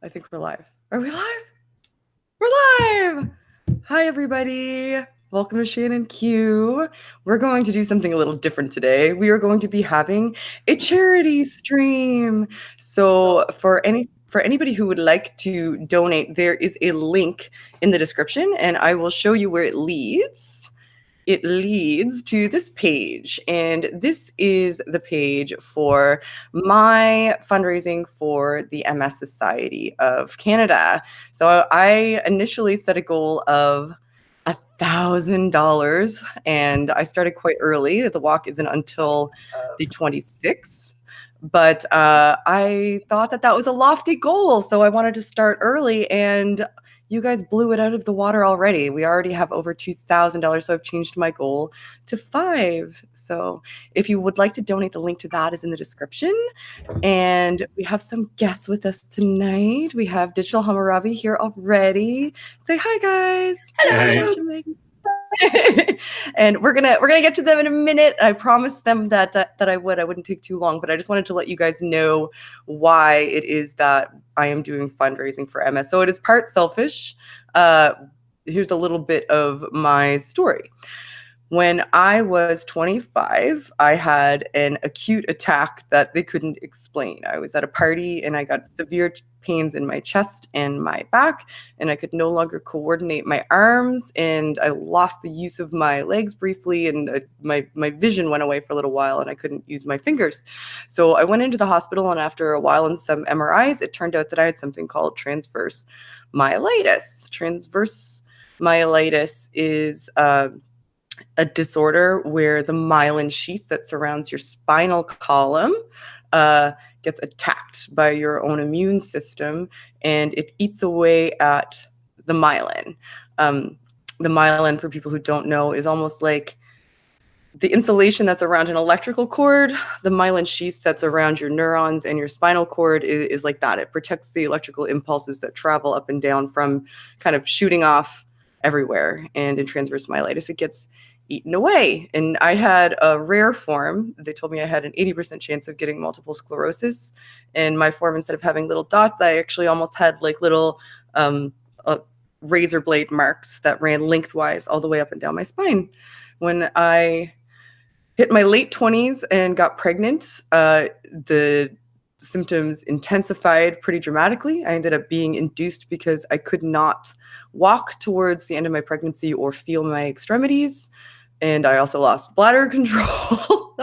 I think we're live. Are we live? We're live! Hi, everybody. Welcome to Shannon Q. We're going to do something a little different today. We are going to be having a charity stream. So for anybody who would like to donate, there is a link in the description, and I will show you where it leads. It leads to this page, and this is the page for my fundraising for the MS Society of Canada. So I initially set a goal of $1,000, and I started quite early. The walk isn't until the 26th. But I thought that was a lofty goal, so I wanted to start early, and you guys blew it out of the water already. We already have over $2,000, so I've changed my goal to $5,000. So if you would like to donate, the link to that is in the description. And we have some guests with us tonight. We have Digital Hammurabi here already. Say hi, guys. Hello. And we're gonna get to them in a minute. I promised them that I wouldn't take too long, but I just wanted to let you guys know why it is that I am doing fundraising for MS. So it is part selfish. Here's a little bit of my story. When I was 25, I had an acute attack that they couldn't explain. I was at a party and I got severe pains in my chest and my back, and I could no longer coordinate my arms, and I lost the use of my legs briefly, and my vision went away for a little while, and I couldn't use my fingers. So I went into the hospital, and after a while and some MRIs, it turned out that I had something called transverse myelitis. Transverse myelitis is a disorder where the myelin sheath that surrounds your spinal column gets attacked by your own immune system, and it eats away at the myelin. The myelin, for people who don't know, is almost like the insulation that's around an electrical cord. The myelin sheath that's around your neurons and your spinal cord is like that. It protects the electrical impulses that travel up and down from kind of shooting off everywhere. And in transverse myelitis, it gets eaten away. And I had a rare form. They told me I had an 80% chance of getting multiple sclerosis. And my form, instead of having little dots, I actually almost had like little razor blade marks that ran lengthwise all the way up and down my spine. When I hit my late 20s and got pregnant, the symptoms intensified pretty dramatically. I ended up being induced because I could not walk towards the end of my pregnancy or feel my extremities. And I also lost bladder control.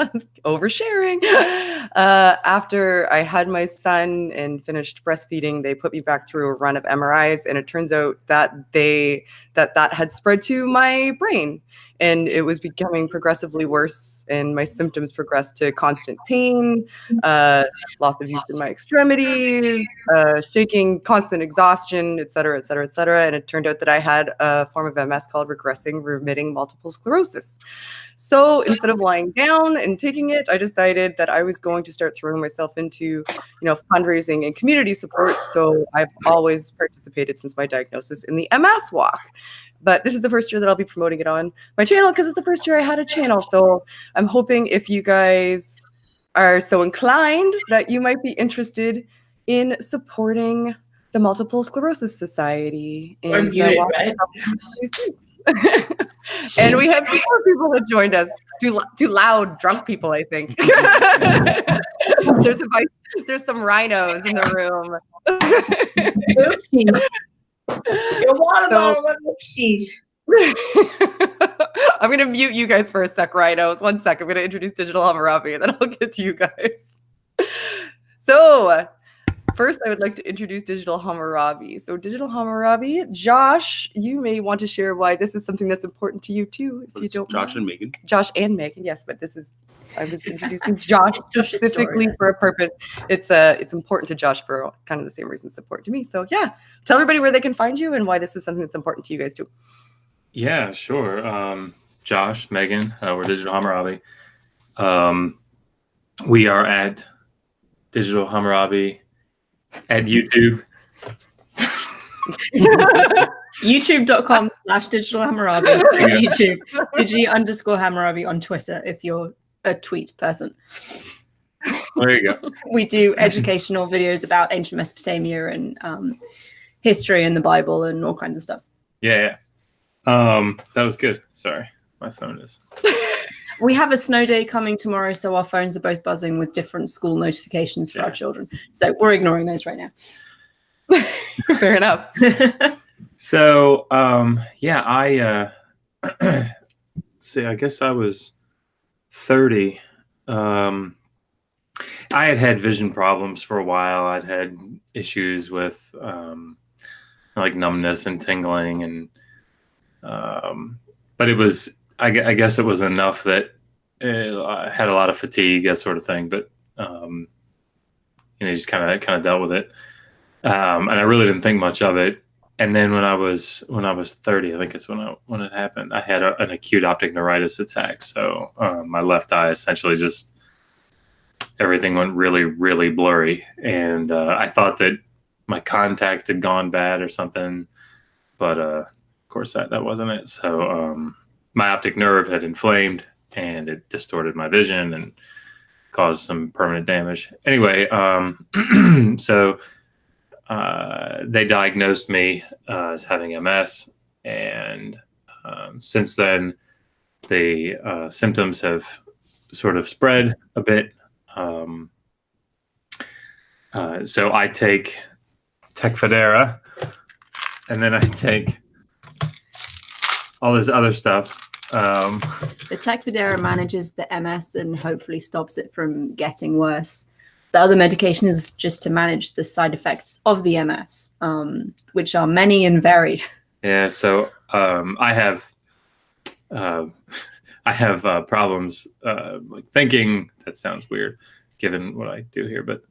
Oversharing. After I had my son and finished breastfeeding, they put me back through a run of MRIs, and it turns out that that had spread to my brain, and it was becoming progressively worse, and my symptoms progressed to constant pain, loss of use in my extremities, shaking, constant exhaustion, et cetera, et cetera, et cetera. And it turned out that I had a form of MS called regressing remitting multiple sclerosis. So instead of lying down and taking it, I decided that I was going to start throwing myself into, fundraising and community support. So I've always participated since my diagnosis in the MS walk. But this is the first year that I'll be promoting it on my channel because it's the first year I had a channel. So I'm hoping if you guys are so inclined that you might be interested in supporting the Multiple Sclerosis Society. And right? And we have more people that joined us. Too loud, drunk people, I think. There's some rhinos in the room. Your water bottle of oopsies. I'm going to mute you guys for a sec, rhinos. 1 sec. I'm going to introduce Digital Hammurabi, and then I'll get to you guys. So first, I would like to introduce Digital Hammurabi. So Digital Hammurabi, Josh, you may want to share why this is something that's important to you too, if you don't Josh mind. And Megan. Josh and Megan, yes, but I was introducing Josh specifically for a purpose. It's important to Josh for kind of the same reason it's important to me. So yeah, tell everybody where they can find you and why this is something that's important to you guys too. Yeah, sure. Josh, Megan, we're Digital Hammurabi. We are at Digital Hammurabi at YouTube. YouTube.com/Digital Hammurabi. YouTube. Digi_Hammurabi on Twitter if you're a tweet person. There you go. We do educational videos about ancient Mesopotamia and history and the Bible and all kinds of stuff. Yeah. That was good. Sorry, my phone is. We have a snow day coming tomorrow, so our phones are both buzzing with different school notifications for our children. So we're ignoring those right now. Fair enough. So, I see. I guess I was 30. I had vision problems for a while. I'd had issues with like numbness and tingling, and but it was. I guess it was enough that I had a lot of fatigue, that sort of thing. But just kind of dealt with it, and I really didn't think much of it. And then when I was 30, I think it's when it happened, I had an acute optic neuritis attack. So my left eye essentially just everything went really, really blurry, and I thought that my contact had gone bad or something, but of course that wasn't it. So my optic nerve had inflamed, and it distorted my vision and caused some permanent damage. Anyway, so they diagnosed me as having MS, and since then, the symptoms have sort of spread a bit. So I take Tecfidera, and then I take all this other stuff. The Tecfidera manages the MS and hopefully stops it from getting worse. The other medication is just to manage the side effects of the MS, which are many and varied. Yeah, so I have problems like thinking. That sounds weird, given what I do here, but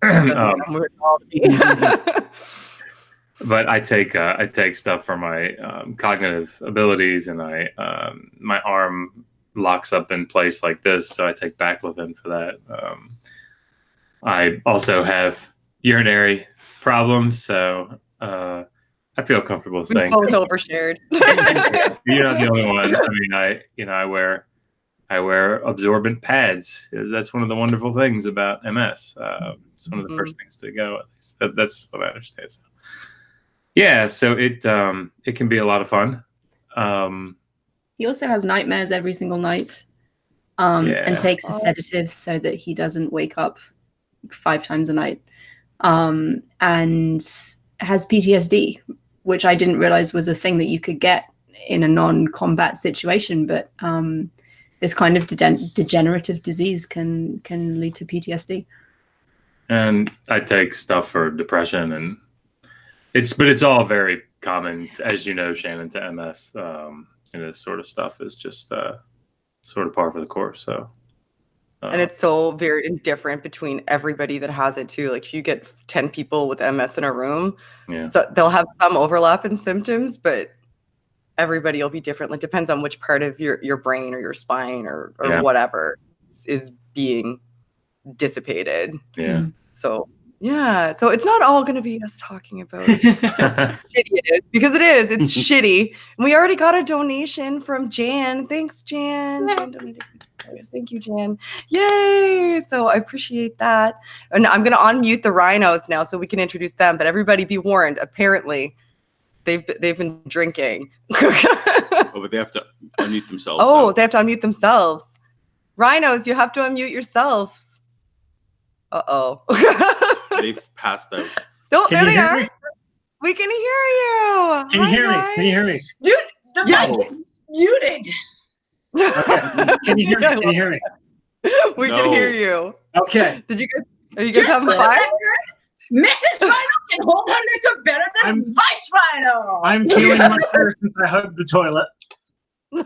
but I take stuff for my cognitive abilities, and my arm locks up in place like this, so I take baclofen for that. I also have urinary problems, so I feel comfortable saying Both overshared. you're not the only one. I mean, I wear absorbent pads. That's one of the wonderful things about MS. It's one of the first things to go. At least that's what I understand. So. Yeah, so it can be a lot of fun. He also has nightmares every single night, and takes a sedative so that he doesn't wake up 5 times a night, and has PTSD, which I didn't realize was a thing that you could get in a non-combat situation, but this kind of degenerative disease can lead to PTSD. And I take stuff for depression, and it's all very common, as you know, Shannon, to MS. And this sort of stuff is just sort of par for the course. So. And it's so very different between everybody that has it too. Like if you get 10 people with MS in a room, so they'll have some overlap in symptoms, but everybody will be different. It depends on which part of your brain or your spine or whatever is being dissipated. Yeah. So so it's not all going to be us talking about how shitty it is, because it is. It's shitty. And we already got a donation from Jan. Thanks, Jan. Jan donated. Thank you, Jan. Yay! So I appreciate that. And I'm going to unmute the rhinos now so we can introduce them. But everybody be warned. Apparently, they've been drinking. But they have to unmute themselves. Oh, they have to unmute themselves. Rhinos, you have to unmute yourselves. Uh-oh. They've passed out. No, there they are. We can hear you. Can you hear me? Can you hear me? Dude, the mic is muted. Okay. Can you hear me? Can you hear me? We can hear you. Okay. Are you guys having fun? Mrs. Rhino can hold her liquor better than Vice Rhino. I'm feeling much better since I hugged the toilet.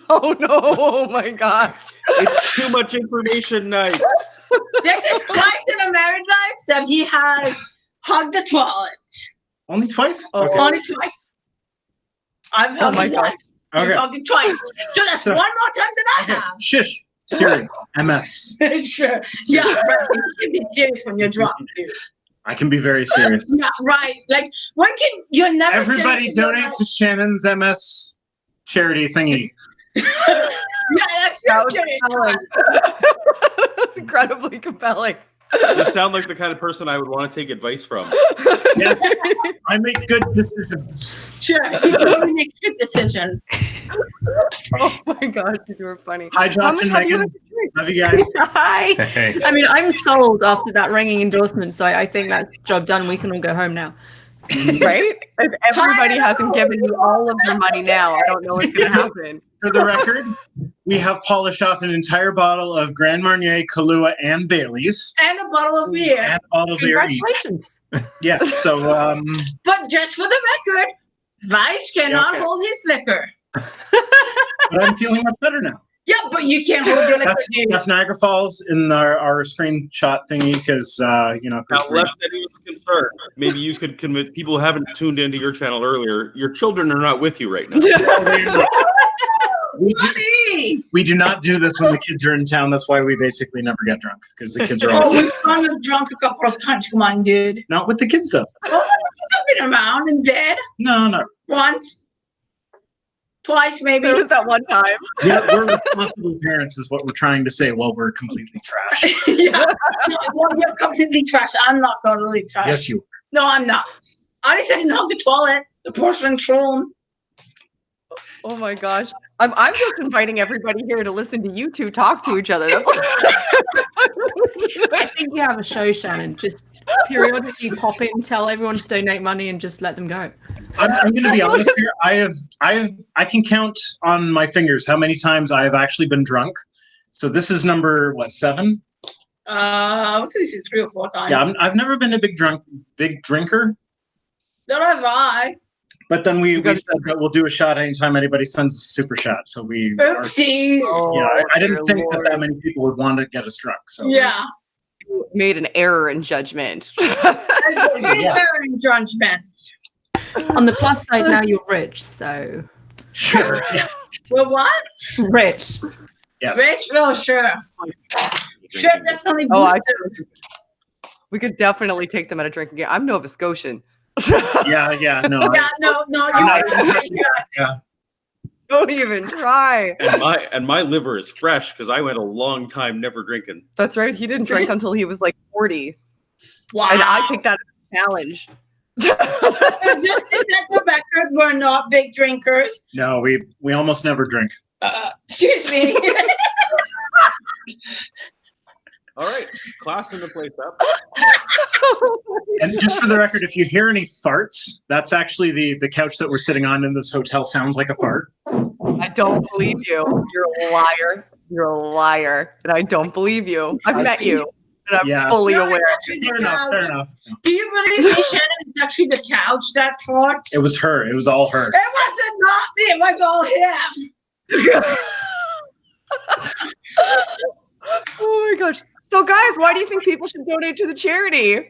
Oh no! Oh my gosh! It's too much information night. This is twice in a married life that he has hugged the toilet. Only twice? Oh. Okay. Only twice. I've hugged him once. Okay. He's hugged him twice. So that's one more time that I have. Shush. Siri. MS. Sure. Yeah, right. You can be serious when you're drunk, dude. I can be very serious. Yeah, right. Like, you're never Everybody donate to Shannon's MS charity thingy. Yeah, that's That your was serious. That's incredibly compelling. You sound like the kind of person I would want to take advice from. Yeah, I make good decisions. Sure, he totally makes good decisions. Oh my gosh, you were funny. Hi, How Josh much and have you Megan. had to drink? Love you guys. Hi. Hey. I mean, I'm sold after that ringing endorsement, so I think that's job done. We can all go home now. Right? If everybody hasn't given you all of their money now, I don't know what's going to happen. For the record, we have polished off an entire bottle of Grand Marnier, Kahlua, and Bailey's. And a bottle of beer. And a bottle of beer each. Congratulations. Yeah, so But just for the record, Vice cannot okay. hold his liquor. but I'm feeling much better now. Yeah, but you can't hold your liquor, dude. That's Niagara Falls in our screenshot thingy because you know. 'cause Now, lest anyone's concerned, maybe you could convince people who haven't tuned into your channel earlier. Your children are not with you right now. we do not do this when the kids are in town. That's why we basically never get drunk because the kids are Oh, always we've gone drunk a couple of times. Come on, dude. not with the kids though. Oh, you've been around in bed No, no. once, twice, maybe. There was that one time. Yeah, we're responsible parents, is what we're trying to say. While we're completely trash. Yeah. Well, you're completely trash. I'm not totally trash. Yes, you. No, I'm not. I just didn't hug the toilet, the porcelain throne. Oh my gosh. I'm just inviting everybody here to listen to you two talk to each other. That's I think you have a show, Shannon. Just periodically pop in, tell everyone to donate money, and just let them go. I'm going to be honest here. I can count on my fingers how many times I have actually been drunk. So this is number 7? What's this? 3 or 4 times. Yeah, I've never been a big drinker. Don't have I. But then we said that we'll do a shot anytime anybody sends a super shot. So we. Oopsies. Yeah, I didn't dear think Lord. that many people would want to get us drunk. So Yeah. You made an error in judgment. There's a very judgment. On the plus side, now you're rich, so Sure. Yeah. Well, what? rich. Yes. Rich? Oh, sure. Sure, definitely. Oh, boosted. we could definitely take them at a drinking game. I'm Nova Scotian. Yeah. No. Yeah, no, you I'm not are even ridiculous. Yeah. Don't even try. And my liver is fresh because I went a long time never drinking. That's right. He didn't drink until he was like 40. Wow. And I take that as a challenge. Just to set the record, we're not big drinkers. No, we almost never drink. Excuse me. All right, classing the place up. And just for the record, if you hear any farts, that's actually the couch that we're sitting on in this hotel sounds like a fart. I don't believe you. You're a liar. You're a liar. And I don't believe you. I've met you. And I'm fully No, aware. it's actually the Fair enough. couch. Fair enough. Do you believe me, Shannon? It's actually the couch that fought. It was her. It was all her. It wasn't not me. It was all him. Oh my gosh. So guys, why do you think people should donate to the charity?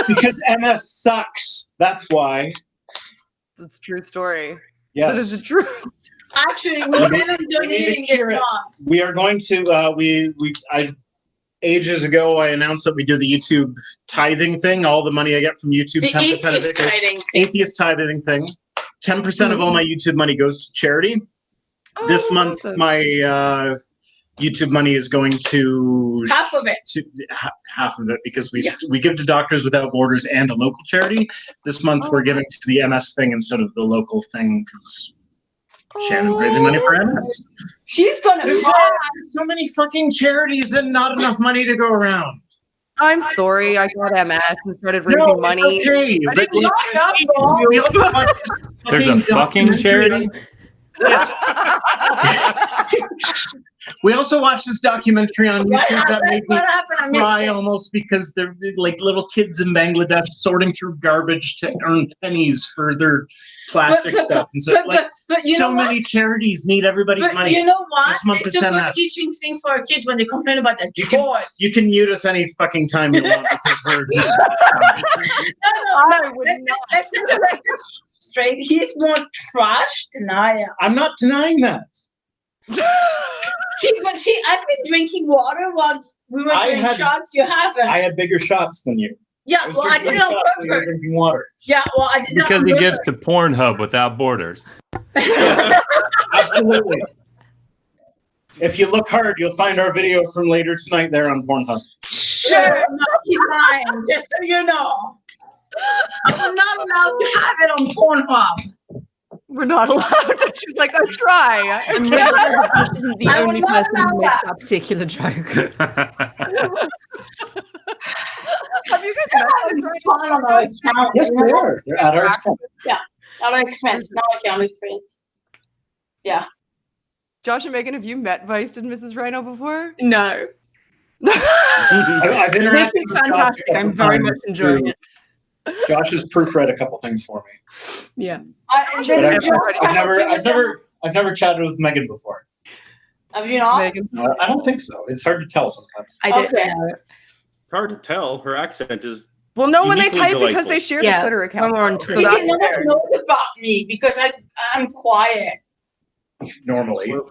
Because MS sucks. That's why. That's a true story. Yes. That is a truth. Actually, we've been donating this cheer it. month. We are going to ages ago I announced that we do the YouTube tithing thing. All the money I get from YouTube, The 10% of atheist it goes tithing. atheist tithing thing. 10% of all my YouTube money goes to charity. This that's month awesome. my YouTube money is going to Half of it. half of it because we give to Doctors Without Borders and a local charity. This month we're giving to the MS thing instead of the local thing because Shannon's raising money for MS. She's gonna There's cry. so many fucking charities and not enough money to go around. I'm sorry. I got MS and started raising No, money. it's okay. I But didn't know that. we also watch this There's a fucking documentary charity? We also watched this documentary on What YouTube that made happened? me What happened? I missed cry it. almost because they're like little kids in Bangladesh sorting through garbage to earn pennies for their plastic stuff. And so, But you so know what? many charities need everybody's But money. you know what? This month It's is a good MS. teaching thing for our kids when they complain about their You can- chores. You can mute us any fucking time you want because we're just. I would Let's get the record straight. He's more trash than I am. I'm not denying that. See, I've been drinking water while we were I doing had- shots. You haven't. I had bigger shots than you. Yeah, well, I did it on shots when you were purpose. drinking water. Yeah, well, I did it Because on he purpose. gives to Pornhub Without Borders. Absolutely. If you look hard, you'll find our video from later tonight there on Pornhub. Sure, no, he's lying. Just so you know, I'm not allowed to have it on Pornhub. We're not allowed. She's like, I try. I'm really glad that Josh isn't the I will only not person who allow makes that. that particular joke. Have you guys Having fun on our account. Yes, they are. They're at our expense. Not our expense, not our account expense. Yeah. Josh and Megan, have you met Vice and Mrs. Rhino before? No. I've This interacted is with Josh fantastic. a couple I'm very times much enjoying through- it. Josh has proofread a couple things for me. Yeah. But I've never chatted with Megan before. Have you not? Megan. No, I don't think so. It's hard to tell sometimes. I didn't Okay. know. Hard to tell. Her accent is. Well, no, when they Uniquely type because delightful. they share Yeah, the Twitter account. when we're on though. Twitter. You that's can never fair. know about me because I'm quiet. Normally. No,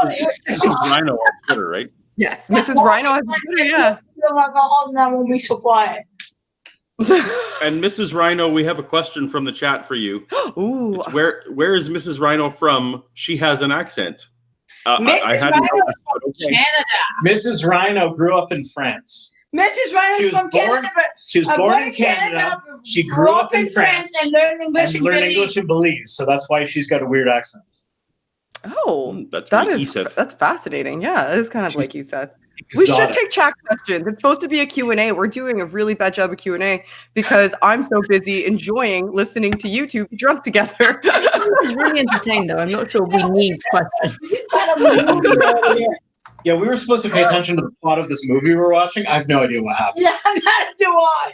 Mrs. Rhino on Twitter, right? Yes, Mrs. Rhino has a Twitter, yeah. alcohol and I won't be so quiet. And Mrs. Rhino, we have a question from the chat for you. Ooh. It's where is Mrs. Rhino from? She has an accent. Mrs. hadn't Rhino noticed, is from but okay. Canada. Mrs. Rhino grew up in France. Mrs. Rhino She is was from born- Canada, but She was born in Canada. She grew up in France and learned English and in learned Belize. English in Belize, so that's why she's got a weird accent. Oh, That's that really is Eseth. that's fascinating. Yeah, it is kind of like you said. We should Exotic. take chat questions. It's supposed to be a Q&A. We're doing a really bad job of Q&A because I'm so busy enjoying listening to you two be drunk together. I was really entertained, though. I'm not sure we need questions. This kind of movie over here. Yeah, we were supposed to pay attention to the plot of this movie we were watching. I have no idea what happened. Yeah, not do I.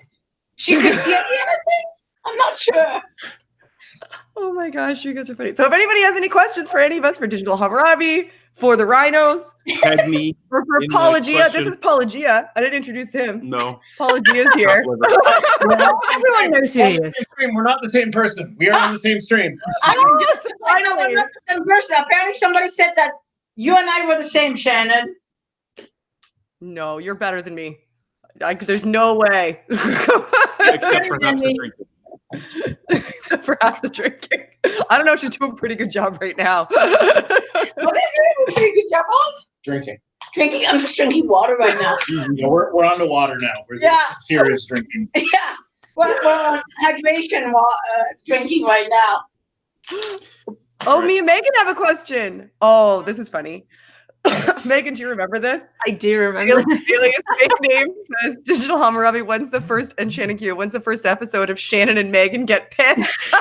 She could see anything? I'm not sure. Oh my gosh, you guys are funny. So if anybody has any questions for any of us, for Digital Hammurabi, for the Rhinos, Tag me. or for In the Paulogia, this question. is Paulogia. I didn't introduce him. No. Paulogia is here. Everyone knows who he is. We're not the same person. We are on the same stream. I know we're not the same person. Apparently somebody said that you and I were the same, Shannon. No, you're better than me. There's no way. Except for half the drinking. Except for half the drinking. I don't know. She's doing a pretty good job right now. What are you doing a pretty good job of? Drinking. Drinking? I'm just drinking water right now. Yeah, we're on the water now. Yeah. It's serious drinking. Yeah. We're on hydration drinking right now. Oh, me and Megan have a question. Oh, this is funny. Megan, do you remember this? I do remember. Alias fake name says Digital Hammurabi. When's the first and Shannon Q? When's the first episode of Shannon and Megan get pissed?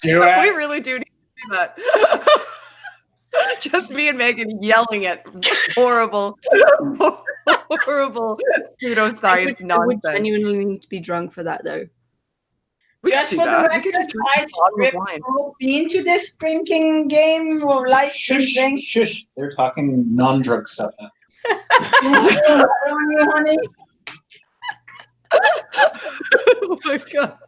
Do We it. really do need to do that. Just me and Megan yelling at horrible pseudoscience I would nonsense. genuinely need to be drunk for that, though. We could Just do for the that. We record, could just drink I a bottle of wine. been to this drinking game or live Shush, thing. shush. They're talking non-drug stuff now. On you, honey. Oh my god.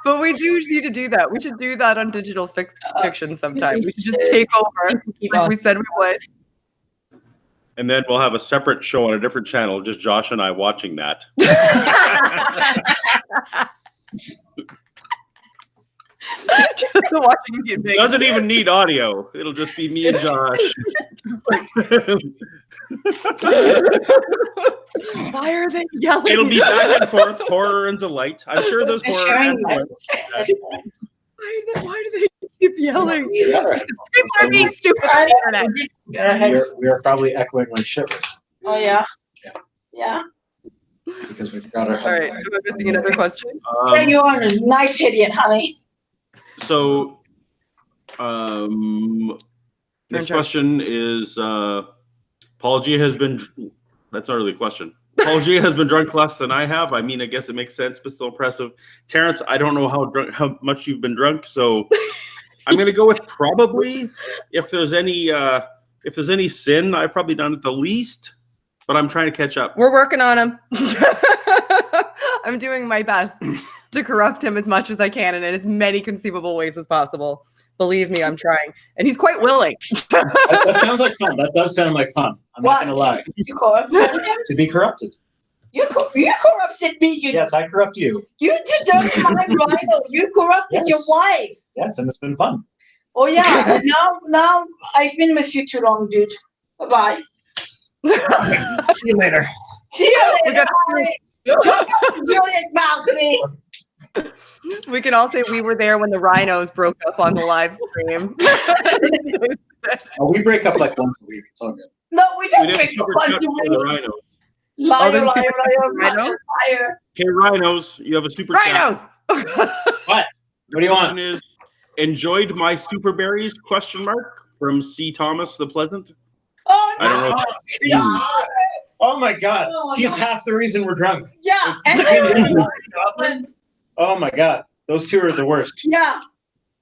But we do need to do that. We should do that on digital fiction sometime. We should just take over like we said we would. And then we'll have a separate show on a different channel, just Josh and I watching that. Just watching you get big. Doesn't even need audio. It'll just be me and Josh. Why are they yelling? It'll be back and forth, horror and delight. I'm sure there's They're horror sharing and delight. Why do they keep yelling? Yeah. People are being stupid on the internet. We are probably echoing like shit Oh, yeah. Yeah. Yeah. because we forgot our All right, am I missing another question? Yeah, you are a nice idiot, honey. So, Your next turn. question is, Paulogia has been, that's not really a question. Paulogia has been drunk less than I have. I mean, I guess it makes sense, but still impressive. Terrence, I don't know how much you've been drunk, so I'm going to go with probably. If there's any sin, I've probably done it the least, but I'm trying to catch up. We're working on him. I'm doing my best to corrupt him as much as I can and in as many conceivable ways as possible. Believe me, I'm trying. And he's quite willing. That sounds like fun. That does sound like fun. I'm not going to lie. You corrupted him? To be corrupted. You corrupted me. Yes, I corrupt you. You did that to my rival. You corrupted Yes. your wife. Yes, and it's been fun. Oh yeah. now I've been with you too long, dude. Bye. See you later. See you later. Jump out the brilliant balcony. We can all say we were there when the rhinos broke up on the live stream. Oh, we break up like once a week. It's all good. No, we don't We'd have make to a bunch of the rhinos. liar, there's a liar, super liar, rhino? liar. Okay, rhinos, you have a super Rhinos! What? What do you want? Is enjoyed my super berries? ? From C. Thomas the Pleasant. Oh no! I don't know. Yeah. Oh my God. Oh, He's no. half the reason we're drunk. Yeah, and Oh my God. Those two are the worst. yeah.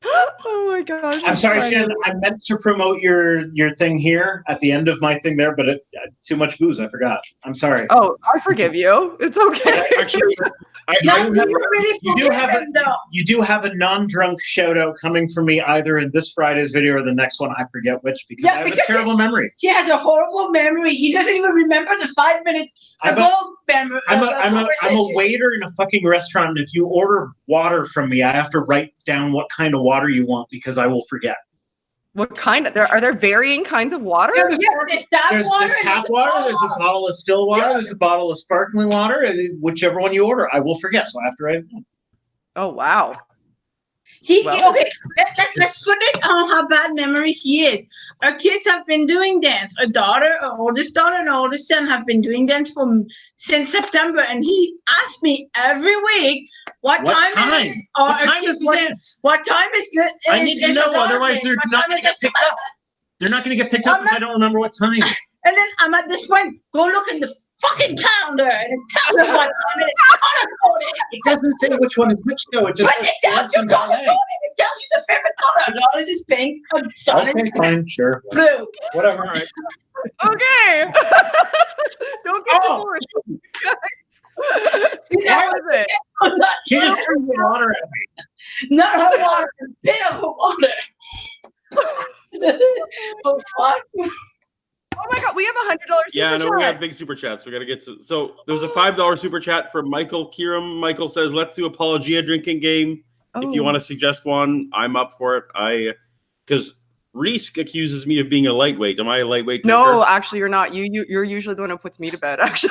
Oh my gosh. I'm sorry, that's Shannon. I meant to promote your thing here at the end of my thing there, but too much booze. I forgot. I'm sorry. Oh, I forgive you. It's okay. Actually, You do have a non-drunk shout out coming from me either in this Friday's video or the next one. I forget which because I have a terrible memory. He has a horrible memory. He doesn't even remember the 5 minute ago memory. I'm a waiter in a fucking restaurant, and if you order water from me, I have to write down what kind of water you want because I will forget. What kind of? Are there varying kinds of water? There's tap water. There's a bottle of still water. There's a bottle of sparkling water. And whichever one you order, I will forget. So I have to write it down. Oh wow. Okay, let's put it on how bad memory he is. Our kids have been doing dance. Our oldest daughter and oldest son have been doing dance since September, and he asks me every week what time is the dance? What time is it? I need to know, otherwise they're not going to get picked up. They're not going to get picked up if I don't remember what time. And then I'm at this point, go look in the fucking calendar and it tells you what time it is color-coded. It doesn't say which one is which, though. It just But it tells you color-coded. It tells you the favorite color. Yours is pink. Sun okay, is fine, sure. blue. Whatever. All right. Okay. Don't get divorced. How was it? She just threw the water at me. Not hot water, a bit of hot water. Oh, fuck. Oh my God, we have $100 super Yeah, no, chat. we got big super chats. We got to get to. So there's a $5 super chat from Michael Kieram. Michael says, "Let's do a Paulogia drinking game. If you want to suggest one, I'm up for it. Because Reese accuses me of being a lightweight. Am I a lightweight? No, actually, you're not. You're usually the one who puts me to bed. Actually,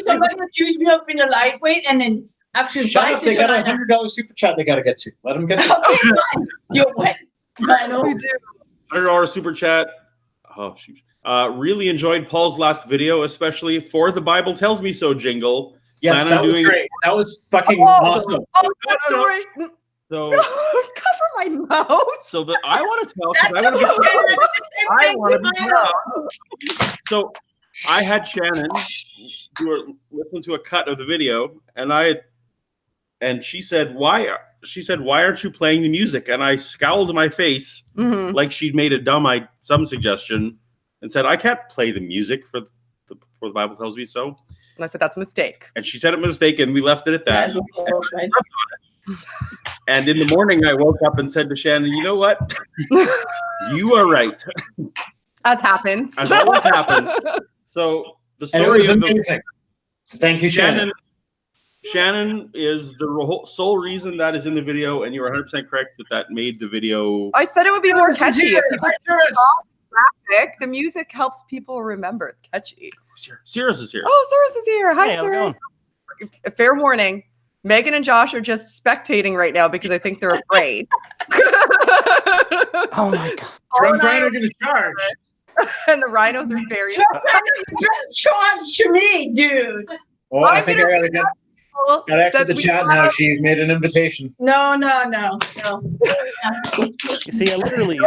somebody accused me of being a lightweight, and then actually, they got a $100 super chat. They got to get to. Let them get to. Okay, fine. You're wet. I know. we do. $100 super chat. Oh shoot! Really enjoyed Paul's last video, especially for the Bible tells me so jingle. Yes, that was great. That was fucking awesome. Oh, that story. So cover my mouth. So I want to tell. I want to be proud. So I had Shannon listen to a cut of the video, and she said, "Why?" She said, "Why aren't you playing the music?" And I scowled my face like she'd made some suggestion, and said, "I can't play the music for the Bible tells me so." And I said, "That's a mistake." And she said it was a mistake, and we left it at that. And in the morning, I woke up and said to Shannon, "You know what? You are right." As happens. As always happens. So the story of amazing. Thank you, Shannon. Shannon is the sole reason that is in the video, and you're 100% correct that made the video. I said it would be more catchy. If people graphic, the music helps people remember. It's catchy. Cyrus is here. Oh, Cyrus is here. Hi, Cyrus. Fair warning. Megan and Josh are just spectating right now because I think they're afraid. Oh my God. Drunk Rhino going to charge. And the rhinos are very charge to me, dude. Oh, I think I gotta exit the chat now. She made an invitation. No. You see, I literally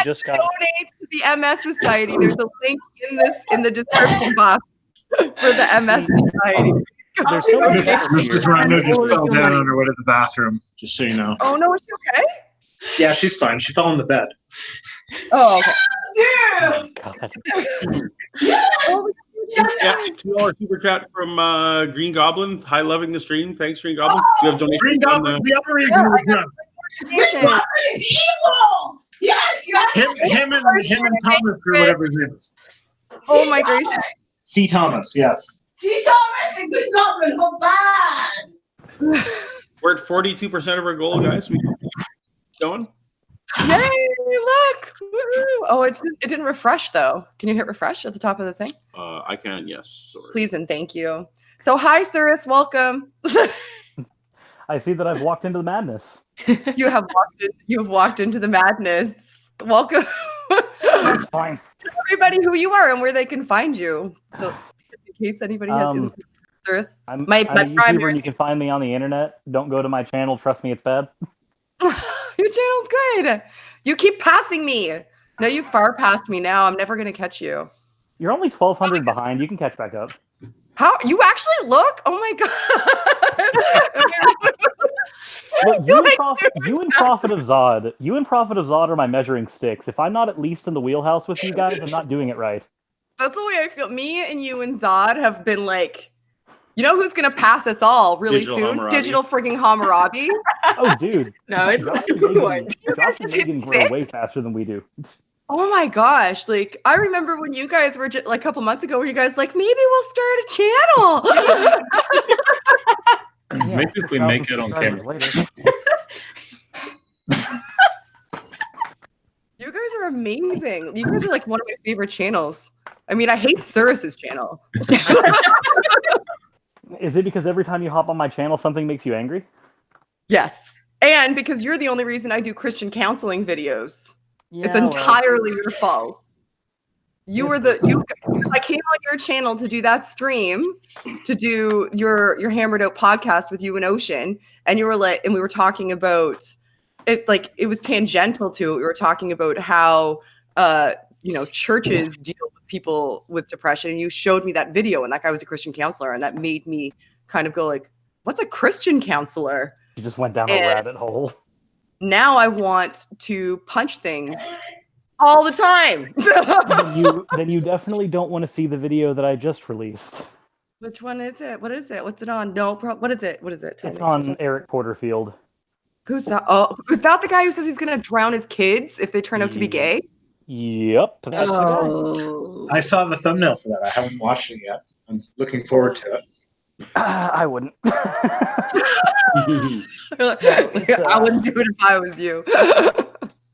just got donate to the MS Society. There's a link in the description box for the MS Society. There's so many Mrs. Rhino just fell down on her way to the bathroom, just so you know. Oh no, is she okay? Yeah, she's fine. She fell in the bed. Oh, okay. Oh God. Yeah, $2 super chat from Green Goblin. Hi, loving the stream. Thanks, Green Goblin. Do you have donations? Green Goblin, the other reason we're drunk. Green Goblin is evil. Him and Thomas, or whatever his name is. Oh my gracious. C. Thomas, yes. C. Thomas and Green Goblin, go bad. We're at 42% of our goal, guys. We going? Yay! Look! Woo-hoo. Oh, it didn't refresh though. Can you hit refresh at the top of the thing? I can. Yes. Sorry. Please and thank you. So, hi, Cyrus. Welcome. I see that I've walked into the madness. You have walked into the madness. Welcome. That's fine. Tell everybody who you are and where they can find you. So, in case anybody has Cyrus, I'm my a YouTuber, primary. and you can find me on the internet. Don't go to my channel. Trust me, it's bad. Your channel's good. You keep passing me. No, you far past me now. I'm never gonna catch you. You're only 1,200 behind. You can catch back up. How you actually look? Oh my god! Look, you and Prophet of Zod are my measuring sticks. If I'm not at least in the wheelhouse with you guys, I'm not doing it right. That's the way I feel. Me and you and Zod have been like, you know who's gonna pass us all really Digital soon? Hammurabi. Digital frigging Hammurabi. Oh, dude. No, it's Josh and Megan grow way faster than we do. Oh my gosh! Like I remember when you guys were like a couple months ago, where you guys like maybe we'll start a channel. Yeah, Maybe if we make it on camera. later. You guys are amazing. You guys are like one of my favorite channels. I mean, I hate Cyrus's channel. Is it because every time you hop on my channel, something makes you angry? Yes, and because you're the only reason I do Christian counseling videos. Yeah, It's entirely your fault. I came on your channel to do that stream, to do your Hammered Out podcast with you and Ocean, and you were like, and we were talking about it, like it was tangential to it. We were talking about how churches deal with people with depression, and you showed me that video, and that guy was a Christian counselor, and that made me kind of go like, what's a Christian counselor? You just went down a rabbit hole. Now I want to punch things all the time. then you definitely don't want to see the video that I just released. Which one is it? What is it? What's it on? No, what is it? What is it? It's on Eric Porterfield. Who's that? Oh, is that the guy who says he's going to drown his kids if they turn out to be gay? Yep, that's Oh. I saw the thumbnail for that. I haven't watched it yet. I'm looking forward to it. I wouldn't. I wouldn't do it if I was you.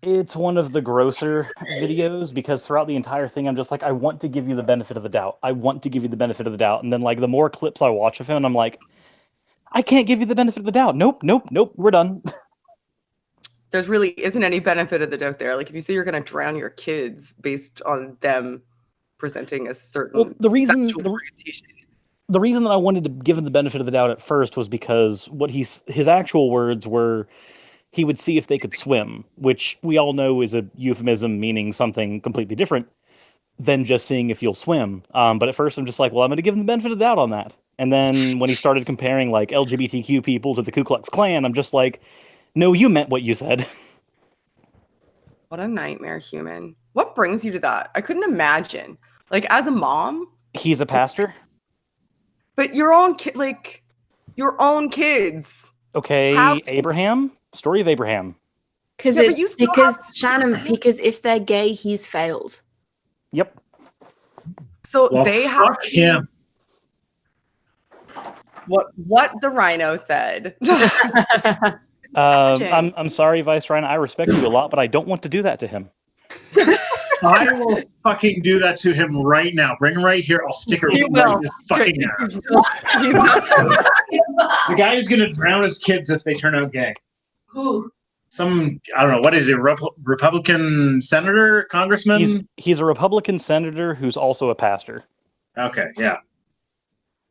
It's one of the grosser videos because throughout the entire thing, I'm just like, I want to give you the benefit of the doubt. I want to give you the benefit of the doubt. And then, like, the more clips I watch of him, and I'm like, I can't give you the benefit of the doubt. Nope. We're done. There's really isn't any benefit of the doubt there. Like, if you say you're going to drown your kids based on them presenting a certain sexual orientation. The reason that I wanted to give him the benefit of the doubt at first was because his actual words were, he would see if they could swim, which we all know is a euphemism meaning something completely different than just seeing if you'll swim. But at first I'm just like, well, I'm going to give him the benefit of the doubt on that. And then when he started comparing like LGBTQ people to the Ku Klux Klan, I'm just like, no, you meant what you said. What a nightmare, human. What brings you to that? I couldn't imagine. Like, as a mom? He's a pastor. But your own kids. Okay, Abraham? Story of Abraham. Because Shannon, because if they're gay, he's failed. Yep. So well, they fuck him. What the rhino said. I'm sorry, Vice Rhino. I respect you a lot, but I don't want to do that to him. I will fucking do that to him right now. Bring him right here. I'll stick her right in his fucking ass. The guy who's gonna drown his kids if they turn out gay. Who? I don't know. What is it? Republican senator, congressman? He's a Republican senator who's also a pastor. Okay, yeah.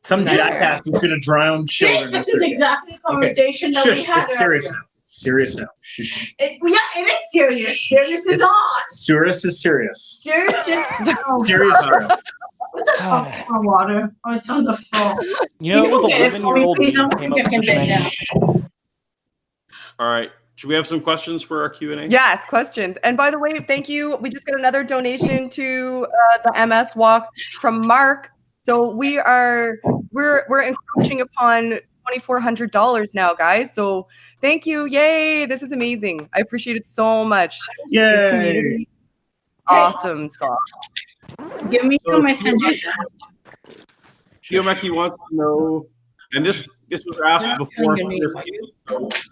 Some jackass who's gonna drown children. This is exactly the conversation that we had. It's serious now. Serious now. Shh. It is serious. Serious is on. Serious is serious. Serious just. Serious. What the fuck is my water? Oh, it's on the floor. You know, it was 11-year-old me who came up with this name. All right. Should we have some questions for our Q&A? Yes, questions. And by the way, thank you. We just got another donation to the MS Walk from Mark. So we're encroaching upon $2,400 now, guys. So thank you. Yay. This is amazing. I appreciate it so much. Yay. This community. Awesome song. Give me your messages. Kiomeki wants to know, and this was asked before, so this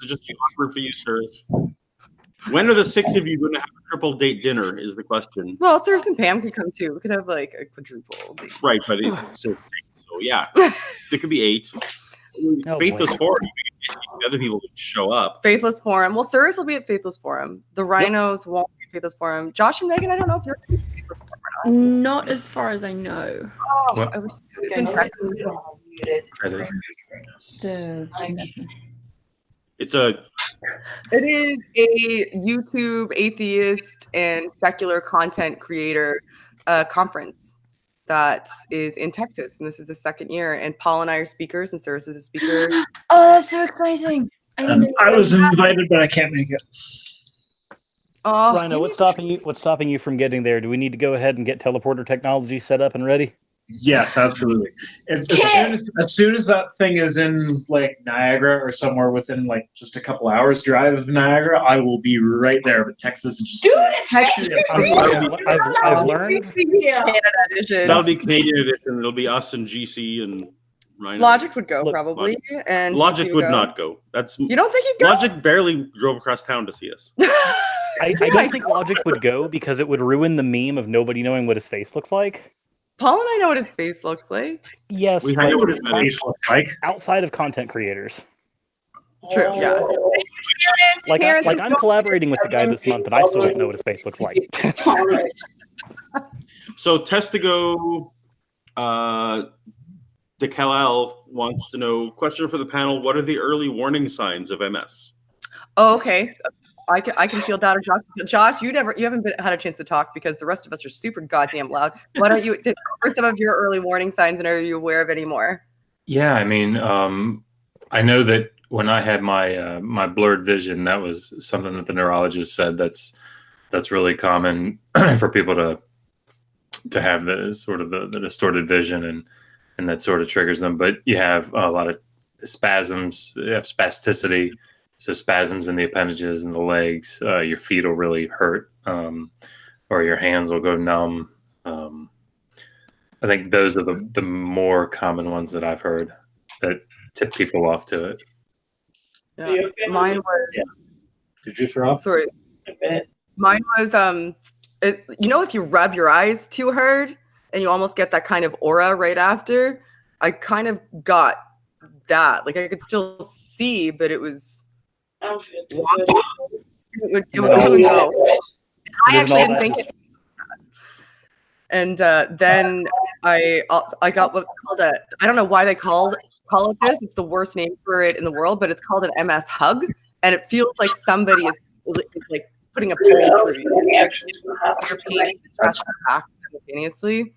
is just awkward for you, sirs. When are the 6 of you going to have a triple date dinner? Is the question. Well, Circe and Pam could come too. We could have like a quadruple date. Right, but it's so 6. So yeah, there could be 8. Faithless Forum. Other people would show up. Faithless Forum. Well, Circe will be at Faithless Forum. The Rhinos won't be at Faithless Forum. Josh and Megan, I don't know if you're at Faithless Forum or not. Not as far as I know. Oh, I wish it's in Texas. It is a YouTube atheist and secular content creator conference that is in Texas, and this is the 2nd year. And Paul and I are speakers, and Circe is a speaker. Oh, that's so exciting! I was invited, but I can't make it. Oh, Rhino, what's stopping you from getting there? Do we need to go ahead and get teleporter technology set up and ready? Yes, absolutely. As soon as that thing is in like Niagara or somewhere within like just a couple hours drive of Niagara, I will be right there. But Texas is just I've learned Canada edition. That'll be Canadian edition. It'll be us and GC and Rhino. Logic would go probably, and Logic would not go. You don't think he'd go? Logic barely drove across town to see us. I don't think Logic would go because it would ruin the meme of nobody knowing what his face looks like. Paul and I know what his face looks like. Yes, we know what his face looks like. Outside of content creators. True, yeah. Like I'm collaborating with the guy this month, and I still don't know what his face looks like. So Testigo DeCalal wants to know, question for the panel, what are the early warning signs of MS? Oh, okay. I can feel that. Josh, you haven't had a chance to talk because the rest of us are super goddamn loud. Why don't you for some of your early warning signs, and are you aware of any more? Yeah, I mean, I know that when I had my my blurred vision, that was something that the neurologist said that's really common for people to have the sort of the distorted vision, and that sort of triggers them. But you have a lot of spasms, you have spasticity. So spasms in the appendages and the legs, your feet will really hurt, or your hands will go numb. I think those are the more common ones that I've heard that tip people off to it. Yeah. Mine was. Yeah. Did you throw up? Sorry. Mine was if you rub your eyes too hard and you almost get that kind of aura right after. I kind of got that. Like I could still see, but it was. It would come and go. I actually didn't think it. And then I got what's called I don't know why they call it this. It's the worst name for it in the world, but it's called an MS hug, and it feels like somebody is like putting a pole through you. Your pain is back simultaneously,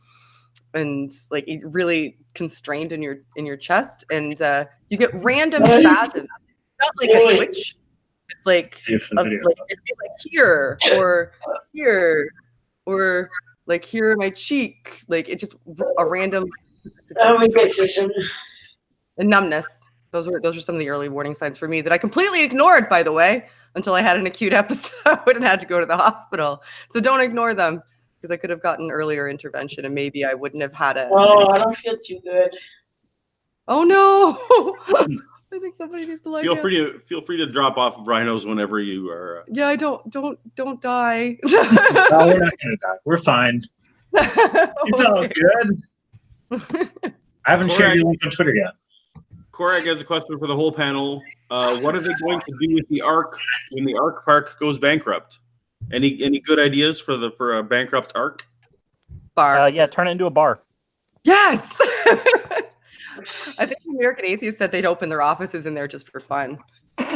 and like it really constrained in your chest, and you get random spasms. Not like a twitch. It's like it'd be like here or like here in my cheek. Like it just a random and numbness. Those are some of the early warning signs for me that I completely ignored, by the way, until I had an acute episode and had to go to the hospital. So don't ignore them because I could have gotten earlier intervention and maybe I wouldn't have had I don't feel too good. Oh no. I think somebody needs to like feel free to drop off of Rhinos whenever you are. Yeah, I don't die. No, we're not gonna die. We're fine. It's all good. I haven't shared your link on Twitter yet. Korak has a question for the whole panel. What are they going to do with the Ark when the Ark Park goes bankrupt? Any good ideas for a bankrupt Ark? Bar. Yeah, turn it into a bar. Yes. I think the American Atheists said they'd open their offices in there just for fun. That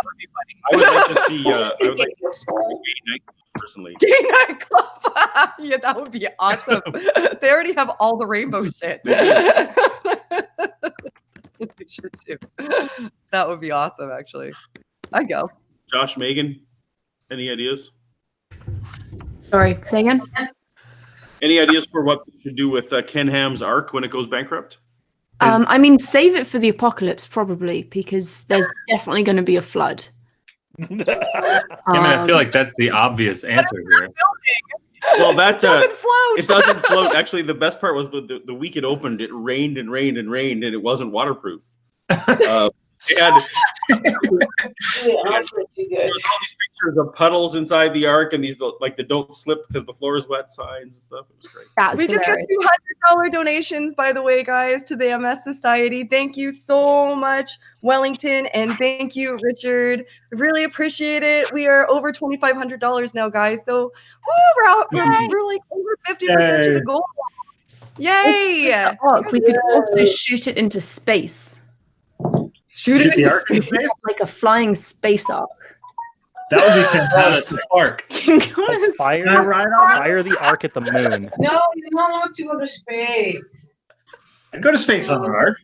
would be funny. I would like to see. I would like to see a gay nightclub personally. Gay nightclub. Yeah, that would be awesome. They already have all the rainbow shit. That's what they should do. That would be awesome, actually. I'd go. Josh, Megan, any ideas? Sorry, say again? Any ideas for what we should do with Ken Ham's Ark when it goes bankrupt? I mean, save it for the apocalypse, probably, because there's definitely going to be a flood. I feel like that's the obvious answer here. Well, that doesn't float. It doesn't float. Actually, the best part was the week it opened, it rained and rained and rained, and it wasn't waterproof. And all these pictures of puddles inside the ark and these like the don't slip because the floor is wet signs and stuff. It was great. We just got $200 donations, by the way, guys, to the MS Society. Thank you so much, Wellington, and thank you, Richard. Really appreciate it. We are over $2,500 now, guys. So we're like over 50% to the goal. Yay! We could also shoot it into space. Shoot it the ark into space? Like a flying space ark. That would be fantastic. Ark. Fire the ark at the moon. No, you're not allowed to go to space. I'd go to space on an ark.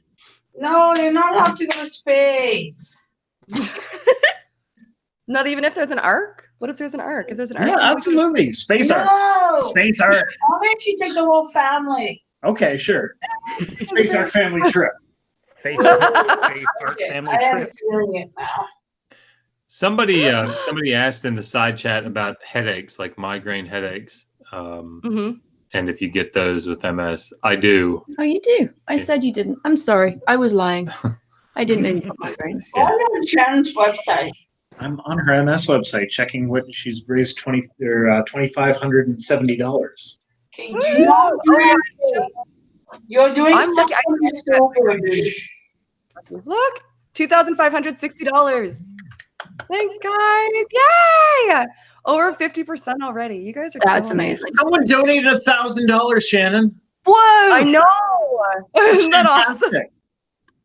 No, you're not allowed to go to space. Not even if there's an ark? What if there's an ark? If there's an ark? Yeah, absolutely. Space ark. Space ark. How about you take the whole family? Okay, sure. Space ark family trip. Space ark family trip. Somebody asked in the side chat about headaches, like migraine headaches. And if you get those with MS, I do. Oh, you do? I said you didn't. I'm sorry. I was lying. I didn't know you got migraines. I'm on Shannon's website. I'm on her MS website checking what she's raised $2,570. Okay, you're doing something so good. Look, $2,560. Thanks, guys! Yay! Over 50% already. You guys are. That's amazing. Someone donated $1,000, Shannon. Whoa! I know. Isn't that awesome?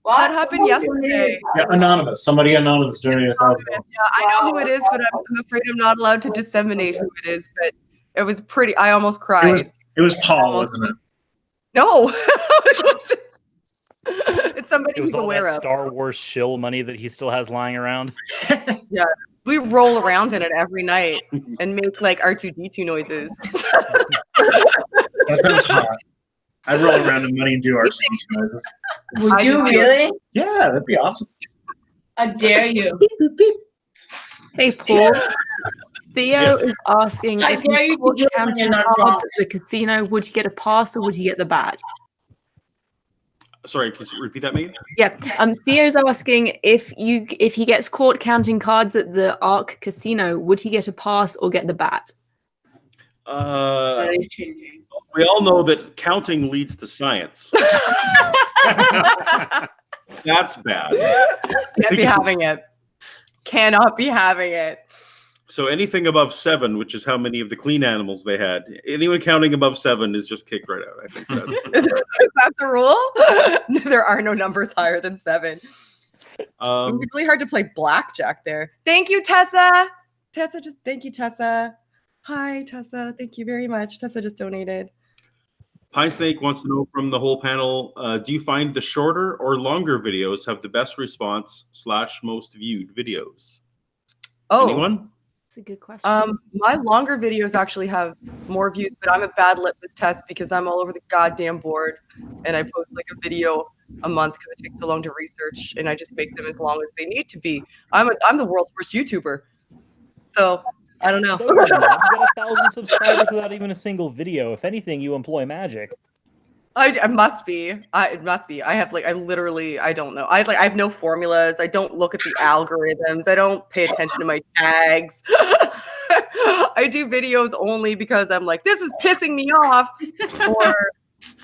What? That happened yesterday. Yeah, anonymous. Somebody anonymous donated $1,000. Yeah, I know who it is, but I'm afraid I'm not allowed to disseminate who it is. But it was pretty. I almost cried. It was Paul, wasn't it? No. It's somebody It was he's all aware that of. Star Wars shill money that he still has lying around. Yeah, we roll around in it every night and make like R2D2 noises. That sounds hot. I'd roll around in money and do R2D2 noises. Would you really? Yeah, that'd be awesome. I dare you. Beep, boop, beep. Hey, Paul. Theo is asking if you caught counting cards at the casino, would he get a pass or would he get the bat? Sorry, can you repeat that, Megan? Yeah. Theo's asking if he gets caught counting cards at the Ark Casino, would he get a pass or get the bat? We all know that counting leads to science. That's bad. Can't be having it. Cannot be having it. So anything above 7, which is how many of the clean animals they had, anyone counting above 7 is just kicked right out. I think that's Is that the rule? There are no numbers higher than 7. It's really hard to play blackjack there. Thank you, Tessa. Thank you, Tessa. Hi, Tessa. Thank you very much. Tessa just donated. Pine Snake wants to know from the whole panel, do you find the shorter or longer videos have the best response / most viewed videos? Oh. Anyone? That's a good question. My longer videos actually have more views, but I'm a bad litmus test because I'm all over the goddamn board and I post like a video a month because it takes so long to research and I just make them as long as they need to be. I'm the world's worst YouTuber. So I don't know. You got 1,000 subscribers without even a single video. If anything, you employ magic. I must be. It must be. I literally, I don't know. I have no formulas. I don't look at the algorithms. I don't pay attention to my tags. I do videos only because I'm like, this is pissing me off,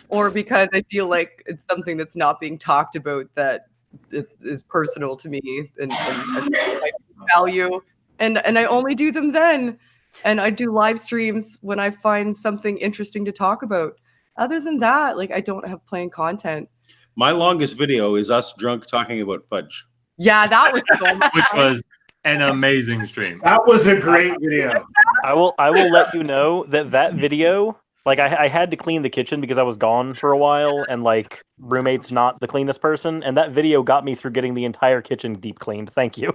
or because I feel like it's something that's not being talked about that is personal to me and I value. And I only do them then. And I do live streams when I find something interesting to talk about. Other than that, like I don't have plain content. My longest video is us drunk talking about fudge. Yeah, that was so much. Which was an amazing stream. That was a great video. I will let you know that video, like I had to clean the kitchen because I was gone for a while and like roommate's not the cleanest person, and that video got me through getting the entire kitchen deep cleaned. Thank you.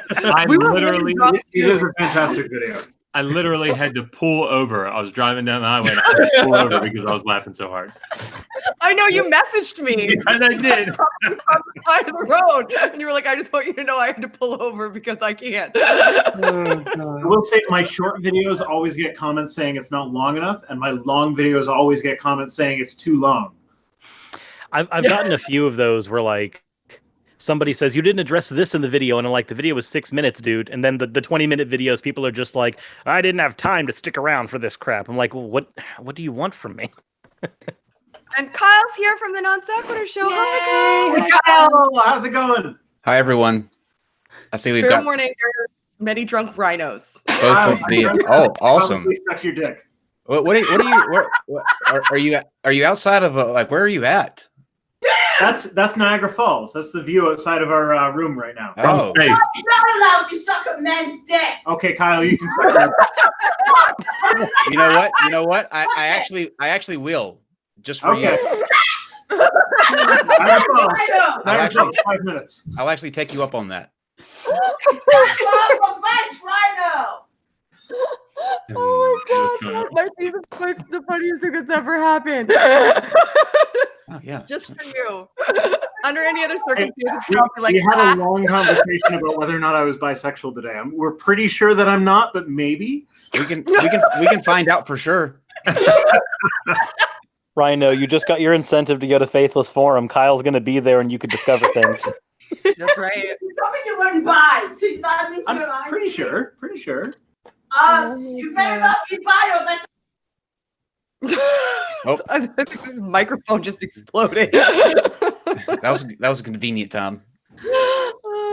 It is a fantastic video. I literally had to pull over. I was driving down the highway and I had to pull over because I was laughing so hard. I know you messaged me. And I did. On the side of the road. And you were like, I just want you to know I had to pull over because I can't. I will say my short videos always get comments saying it's not long enough, and my long videos always get comments saying it's too long. I've gotten a few of those where like somebody says you didn't address this in the video, and I'm like, the video was 6 minutes, dude. And then the 20-minute videos, people are just like, I didn't have time to stick around for this crap. I'm like, well, what do you want from me? And Kyle's here from the Non Sequitur Show. Yay. Hi, Kyle. How's it going? Hi, everyone. I see we've Good got morning. There's many drunk rhinos. both of the. Oh, awesome. Probably suck your dick. What are you? Are you outside of like? Where are you at? That's Niagara Falls. That's the view outside of our room right now. Oh, Space. You're not allowed to suck a man's dick. Okay, Kyle, you can suck your you know what? I actually will just for Okay. you. Niagara Falls. I'll Niagara actually- Falls, 5 minutes. I'll actually take you up on that. Oh What's my going god, my thing is the funniest thing that's ever happened. Oh yeah. Just for you. Under any other circumstances, We, probably like we had a long conversation about whether or not I was bisexual today. We're pretty sure that I'm not, but maybe. We can find out for sure. Rhino, you just got your incentive to go to Faithless Forum. Kyle's going to be there, and you could discover things. That's right. You weren't bi, so that means you're I'm pretty sure. Pretty sure. You better not be bi, or that's Oh. I think this microphone just exploded. That was a convenient time.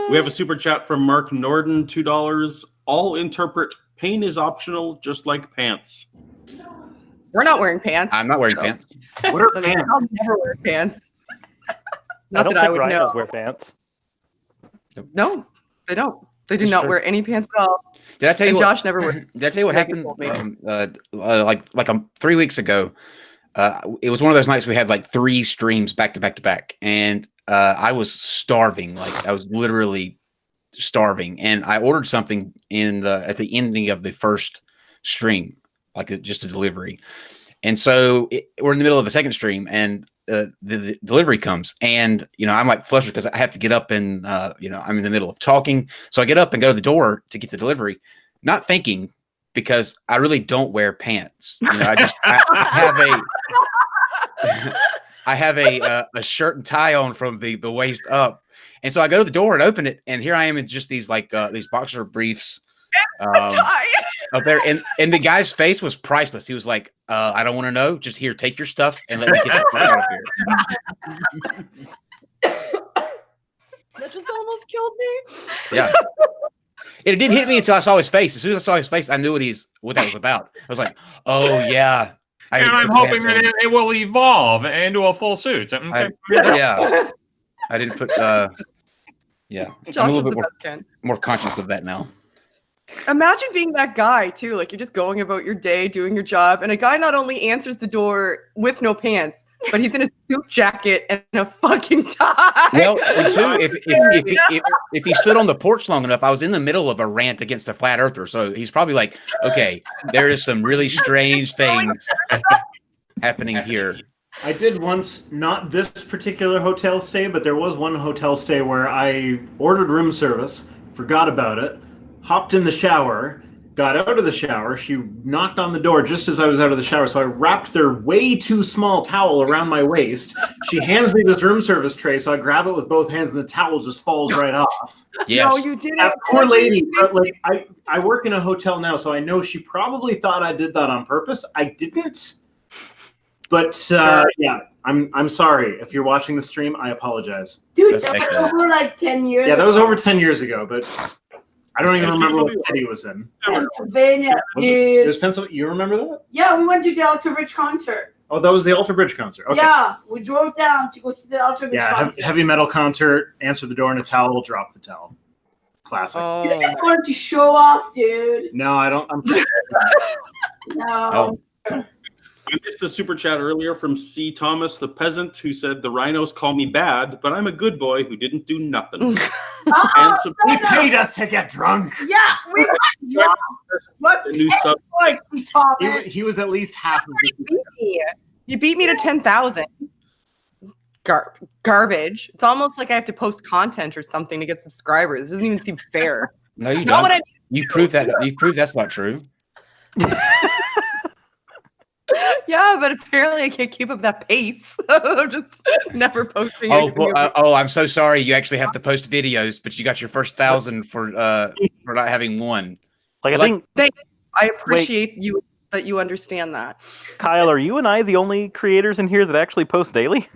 We have a super chat from Mark Norden, $2. All interpret pain is optional, just like pants. We're not wearing pants. I'm not wearing pants. What are I'll pants? never wear pants. I Not don't that I think would rhinos know. wear pants. No, they don't. They do It's not true. wear any pants at all. Did I tell you And what? Josh never wears. Did I tell you what Megan happened? told me. Like 3 weeks ago, it was one of those nights we had like 3 streams back to back to back, and I was starving. Like I was literally starving, and I ordered something at the ending of the first stream, like just a delivery. And so we're in the middle of the second stream, and the delivery comes, and I'm like flustered because I have to get up and I'm in the middle of talking, so I get up and go to the door to get the delivery, not thinking, because I really don't wear pants. I have a shirt and tie on from the waist up, and so I go to the door and open it, and here I am in just these these boxer briefs up there, and the guy's face was priceless. He was like, I don't want to know, just here, take your stuff and let me get the fuck out of here. That just almost killed me. Yeah. It didn't hit me until I saw his face. As soon as I saw his face, I knew what that was about. I was like, oh yeah. And I'm hoping that it will evolve into a full suit. Okay. Yeah. I didn't put yeah. Josh I'm a is little the bit best Ken. more conscious of that now. Imagine being that guy too. Like you're just going about your day, doing your job, and a guy not only answers the door with no pants, but he's in a suit jacket and a fucking tie. Well, and too, if he stood on the porch long enough, I was in the middle of a rant against the flat earther, so he's probably like, okay, there is some really strange things happening here. I did once, not this particular hotel stay, but there was one hotel stay where I ordered room service, forgot about it, hopped in the shower, got out of the shower. She knocked on the door just as I was out of the shower, so I wrapped their way too small towel around my waist. She hands me this room service tray, so I grab it with both hands, and the towel just falls right off. Yes. No, you didn't. That poor lady. But like, I work in a hotel now, so I know she probably thought I did that on purpose. I didn't. But yeah, I'm sorry. If you're watching the stream, I apologize. dude, That's that was excellent. over like 10 years Yeah, that was ago. over 10 years ago, but I don't even remember what city it was in. Pennsylvania, Was it dude. was Pennsylvania? You remember that? Yeah, we went to the Alter Bridge concert. Oh, that was the Alter Bridge concert. Okay. Yeah, we drove down to go see the Alter Bridge Yeah, concert. heavy metal concert. Answer the door in a towel. Drop the towel. Classic. You Oh, just wanted to show off, dude. No, I don't. No. Oh. We missed the super chat earlier from C. Thomas, the peasant, who said, the rhinos call me bad, but I'm a good boy who didn't do nothing. And some He paid us to get drunk. Yeah, we got drunk. What new sub. boys we Thomas? He was at least half of the. you beat me to 10,000. Garbage. It's almost like I have to post content or something to get subscribers. It doesn't even seem fair. No, you Not don't. what I You prove that. You prove that's not true. Yeah, but apparently I can't keep up that pace. I'm just never posting. I'm so sorry. You actually have to post videos, but you got your first 1,000 for not having one. Like, I think I appreciate you that you understand that. Kyle, are you and I the only creators in here that actually post daily?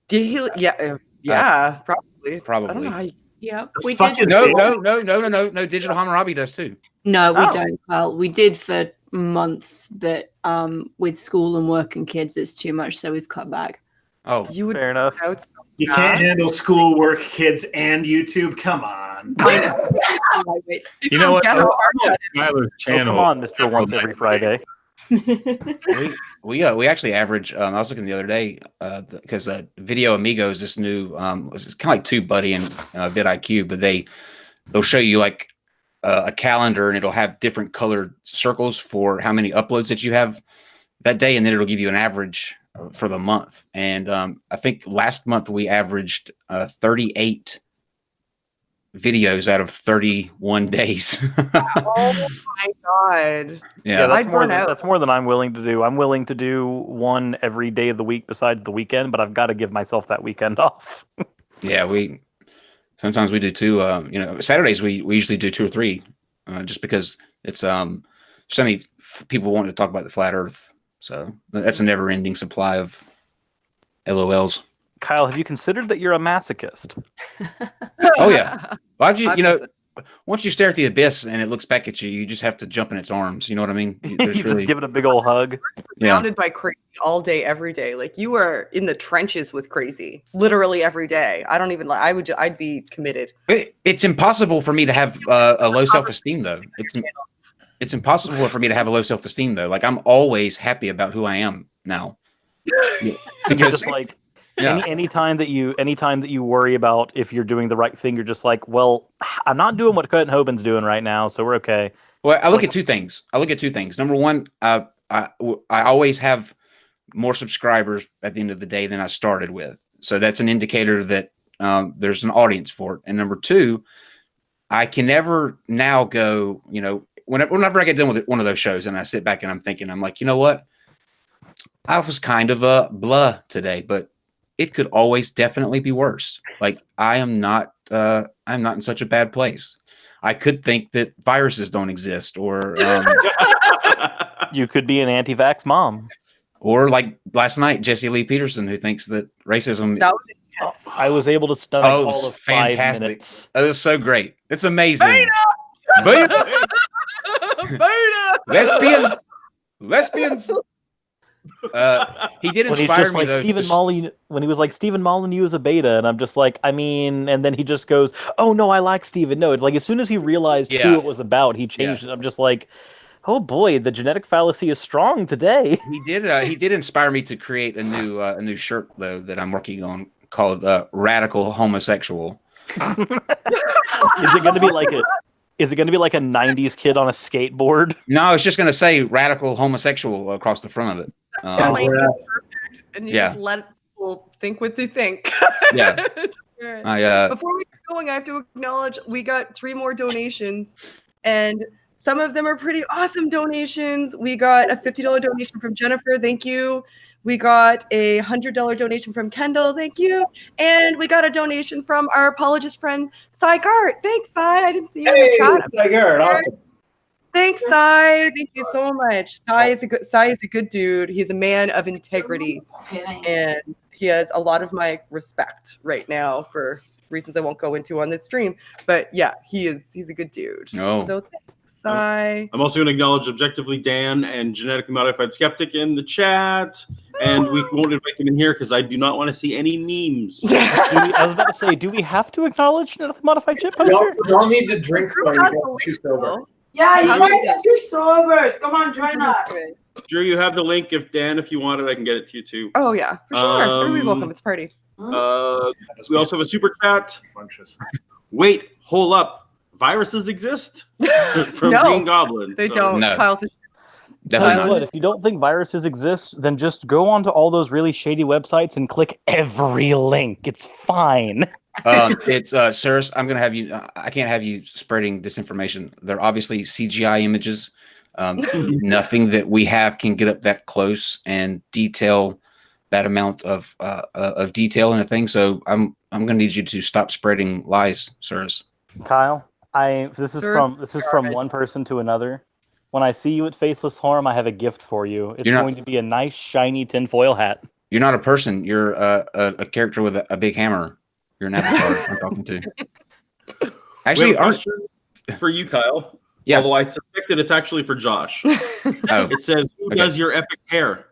Daily? Yeah, probably. Probably. I don't know how Yeah, we did. No. Digital Hammurabi does too. No, we don't. Well, we did for months, but with school and work and kids, it's too much, so we've cut back. Oh, fair enough. You can't handle school, work, kids, and YouTube. Come on. I know. You know what? Tyler's channel. Come on, Mr. Once Every Friday. we actually average. I was looking the other day because Video Amigos, this new, it's kind of like TubeBuddy and vidIQ, but they'll show you like a calendar and it'll have different colored circles for how many uploads that you have that day, and then it'll give you an average for the month. And I think last month we averaged 38 videos out of 31 days. Oh my god! Yeah, that's more than I'm willing to do. I'm willing to do one every day of the week besides the weekend, but I've got to give myself that weekend off. Yeah, sometimes we do two. Saturdays we usually do 2 or 3, just because it's so many people want to talk about the flat Earth. So that's a never-ending supply of LOLs. Kyle, have you considered that you're a masochist? Oh yeah. Once you stare at the abyss and it looks back at you, you just have to jump in its arms. You know what I mean? You just give it a big old hug. Surrounded by crazy all day, every day. Like you are in the trenches with crazy, literally every day. I don't even. I'd be committed. It's impossible for me to have a low self-esteem, though. It's impossible for me to have a low self-esteem, though. Like I'm always happy about who I am now. Because you're just like. Yeah. Anytime that you worry about if you're doing the right thing, you're just like, well, I'm not doing what Kurt Hoban's doing right now, so we're okay. Well, I look at two things. Number one, I always have more subscribers at the end of the day than I started with, so that's an indicator that there's an audience for it. And number two, I can never now go, whenever I get done with one of those shows and I sit back and I'm thinking, I'm like, you know what, I was kind of a blah today, but it could always definitely be worse. Like I'm not in such a bad place. I could think that viruses don't exist, or you could be an anti-vax mom, or like last night, Jesse Lee Peterson, who thinks that racism. That was intense. I was able to stomach all of fantastic. 5 minutes. That was so great. It's amazing. Beta! Lesbians. He did inspire me, though. Stephen Molyneux, when he was like, Stephen Molyneux is a beta, and I'm just like, I mean, and then he just goes, oh no, I like Stephen. No, it's like as soon as he realized who it was about, he changed it. I'm just like, oh boy, the genetic fallacy is strong today. He did inspire me to create a new shirt, though, that I'm working on called Radical Homosexual. Is it going to be like a 90s kid on a skateboard? No, it's just going to say Radical Homosexual across the front of it. And you just let people think what they think. Yeah. Before we get going, I have to acknowledge we got 3 more donations, and some of them are pretty awesome donations. We got a $50 donation from Jennifer. Thank you. We got a $100 donation from Kendall. Thank you. And we got a donation from our apologist friend, Cy Gart. Thanks, Cy. I didn't see you in the chat. Cy Gart, awesome. Thanks, Cy. Thank you so much. Cy is a good dude. He's a man of integrity, and he has a lot of my respect right now for reasons I won't go into on this stream. But yeah, he's a good dude. No. So thanks, Cy. I'm also going to acknowledge Objectively Dan and Genetically Modified Skeptic in the chat. And we won't invite them in here because I do not want to see any memes. I was about to say, do we have to acknowledge Genetically Modified Chip Poster? You all need to drink while you get too sober. Yeah, you guys are too sobers. Come on, join us. Drew, you have the link. If you want it, I can get it to you too. Oh yeah, for sure. Everybody's welcome. It's a party. We also have a super chat. Wait, hold up. Viruses exist? From Green Goblin. They don't. No. If you don't think viruses exist, then just go onto all those really shady websites and click every link. It's fine. It's Cyrus, I'm gonna have you I can't have you spreading disinformation. They're obviously CGI images. Nothing that we have can get up that close and detail that amount of detail in a thing. So I'm going to need you to stop spreading lies, sirs. Kyle, this is from one person to another. When I see you at Faithless Harm, I have a gift for you. It's going to be a nice, shiny tinfoil hat. You're not a person. You're a character with a big hammer. You're an avatar I'm talking to. Actually, for you, Kyle. Yes. Although I suspect that it's actually for Josh. It says, "Who does your epic hair?"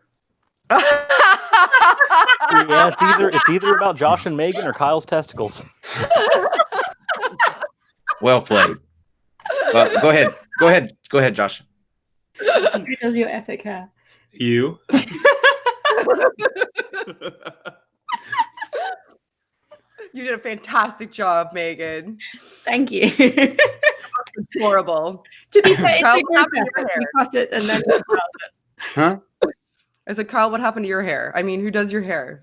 Yeah, it's either about Josh and Megan or Kyle's testicles. Well played. Go ahead, Josh. Who does your epic hair? You. You did a fantastic job, Megan. Thank you. Horrible. To be fair, Kyle, what happened to your hair? Cut it and then Huh? I said, Kyle, what happened to your hair? I mean, who does your hair?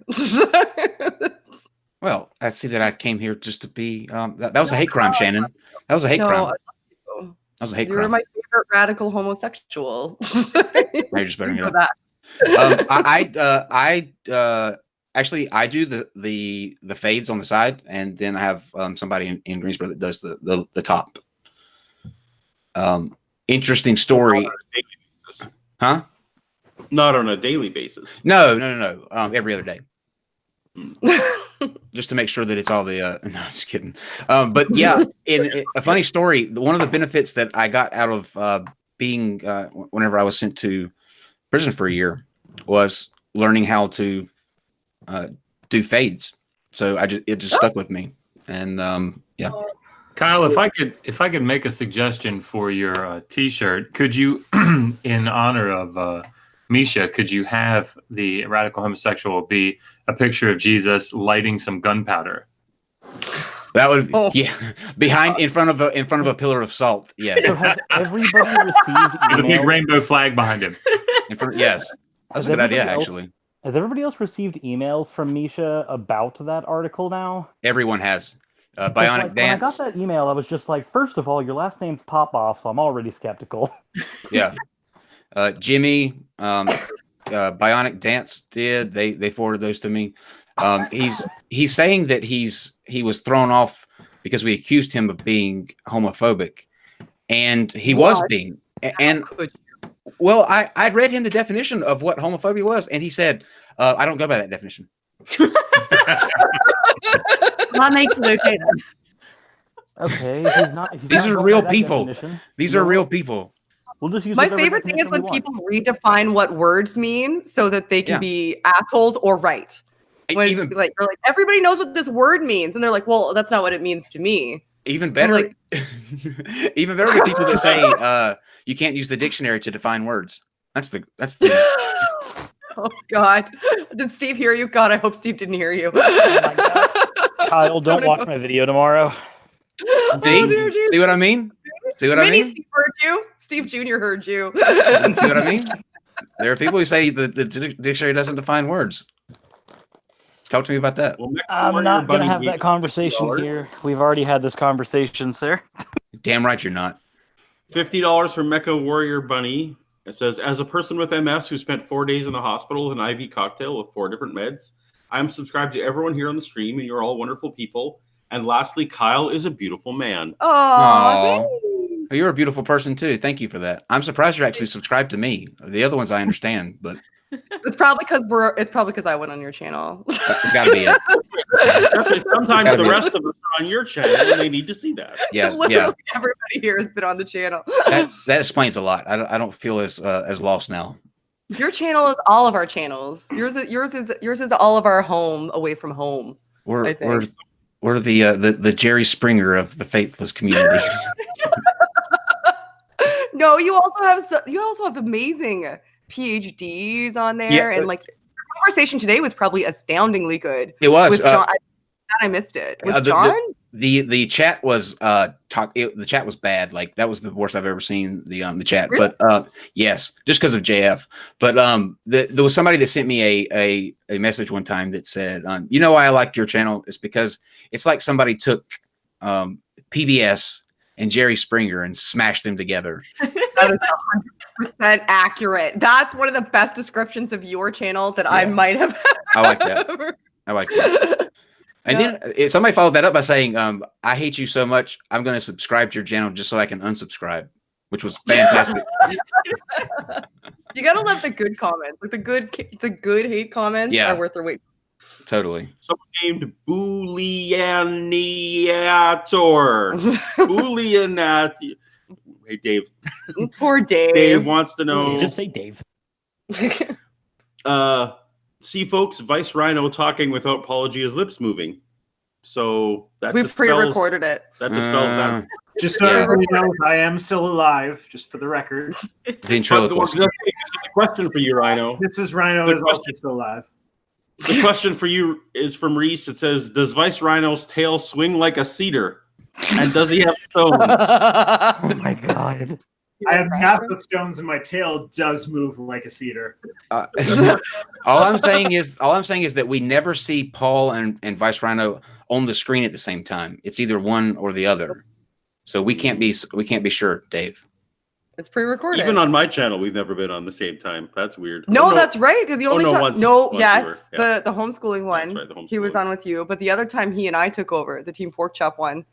Well, I see that I came here just to be. That was a hate crime, Shannon. That was a hate crime. That was a hate crime. You're my favorite radical homosexual. You're just better than that. Actually, I do the fades on the side, and then I have somebody in Greensboro that does the top. Interesting story. Huh? Not on a daily basis. No. Every other day. Just to make sure that it's all the. No, I'm just kidding. But yeah, in a funny story, one of the benefits that I got out of being whenever I was sent to prison for a year was learning how to do fades. So it just stuck with me, and yeah. Kyle, if I could make a suggestion for your T-shirt, could you, in honor of Misha, could you have the radical homosexual be a picture of Jesus lighting some gunpowder? That would in front of a pillar of salt. Yes. So has everybody received emails? With a big rainbow flag behind him. Yes, that's a good idea, actually. Has everybody else received emails from Misha about that article now? Everyone has. Bionic Dance. When I got that email, I was just like, first of all, your last name's Popoff, so I'm already skeptical. Yeah. Jimmy, Bionic Dance did. They forwarded those to me. He's saying that he was thrown off because we accused him of being homophobic, and he was being. And well, I read him the definition of what homophobia was, and he said, "I don't go by that definition." That makes it okay then. Okay, these are real people. These are real people. We'll just use my favorite thing is when people redefine what words mean so that they can be assholes or right. When you're like, everybody knows what this word means, and they're like, well, that's not what it means to me. Even better, even better with people that say you can't use the dictionary to define words. That's the. Oh God! Did Steve hear you? God, I hope Steve didn't hear you. Oh my God. Kyle, don't watch my video tomorrow. See what I mean? See what I mean? Steve heard you. Steve Jr. heard you. See what I mean? There are people who say the dictionary doesn't define words. Talk to me about that. Well, I'm not going to have that conversation here. We've already had this conversation, sir. Damn right you're not. $50 for Mecha Warrior Bunny. It says, as a person with MS who spent 4 days in the hospital with an IV cocktail with 4 different meds, I am subscribed to everyone here on the stream, and you're all wonderful people. And lastly, Kyle is a beautiful man. Oh, you're a beautiful person too. Thank you for that. I'm surprised you're actually subscribed to me. The other ones I understand, but it's probably because I went on your channel. It's got to be it. Sometimes the rest of us are on your channel, and they need to see that. Yeah, literally everybody here has been on the channel. That explains a lot. I don't feel as lost now. Your channel is all of our channels. Yours is all of our home away from home. We're the Jerry Springer of the faithless community. No, you also have amazing PhDs on there, and like the conversation today was probably astoundingly good. It was. With John, I missed it. With John, the chat was the chat was bad. Like that was the worst I've ever seen the chat. Really? But yes, just because of JF. But there was somebody that sent me a message one time that said, you know why I like your channel? It's because it's like somebody took PBS and Jerry Springer and smashed them together. That is 100% accurate. That's one of the best descriptions of your channel that I might have. I like that. I like that. And then somebody followed that up by saying, I hate you so much, I'm going to subscribe to your channel just so I can unsubscribe, which was fantastic. You got to love the good comments. Like the good hate comments are worth their weight. Totally. Someone named Booleanator. Booleanator. Hey, Dave. Poor Dave. Dave wants to know. Just say Dave. See, folks, Vice Rhino talking without Paulogia's lips moving. So that we've pre-recorded it. That dispels that. Just so everybody knows, I am still alive, just for the record. The question for you, Rhino. This is Rhino is also still alive. The question for you is from Reese. It says, does Vice Rhino's tail swing like a cedar? And does he have stones? Oh my God. I have massive stones and my tail does move like a cedar. All I'm saying is that we never see Paul and Vice Rhino on the screen at the same time. It's either one or the other. So we can't be sure, Dave. It's pre-recorded. Even on my channel, we've never been on the same time. That's weird. No, that's right. The only time, once the homeschooling one, right, the homeschooling. He was on with you. But the other time, he and I took over the Team Pork Chop one.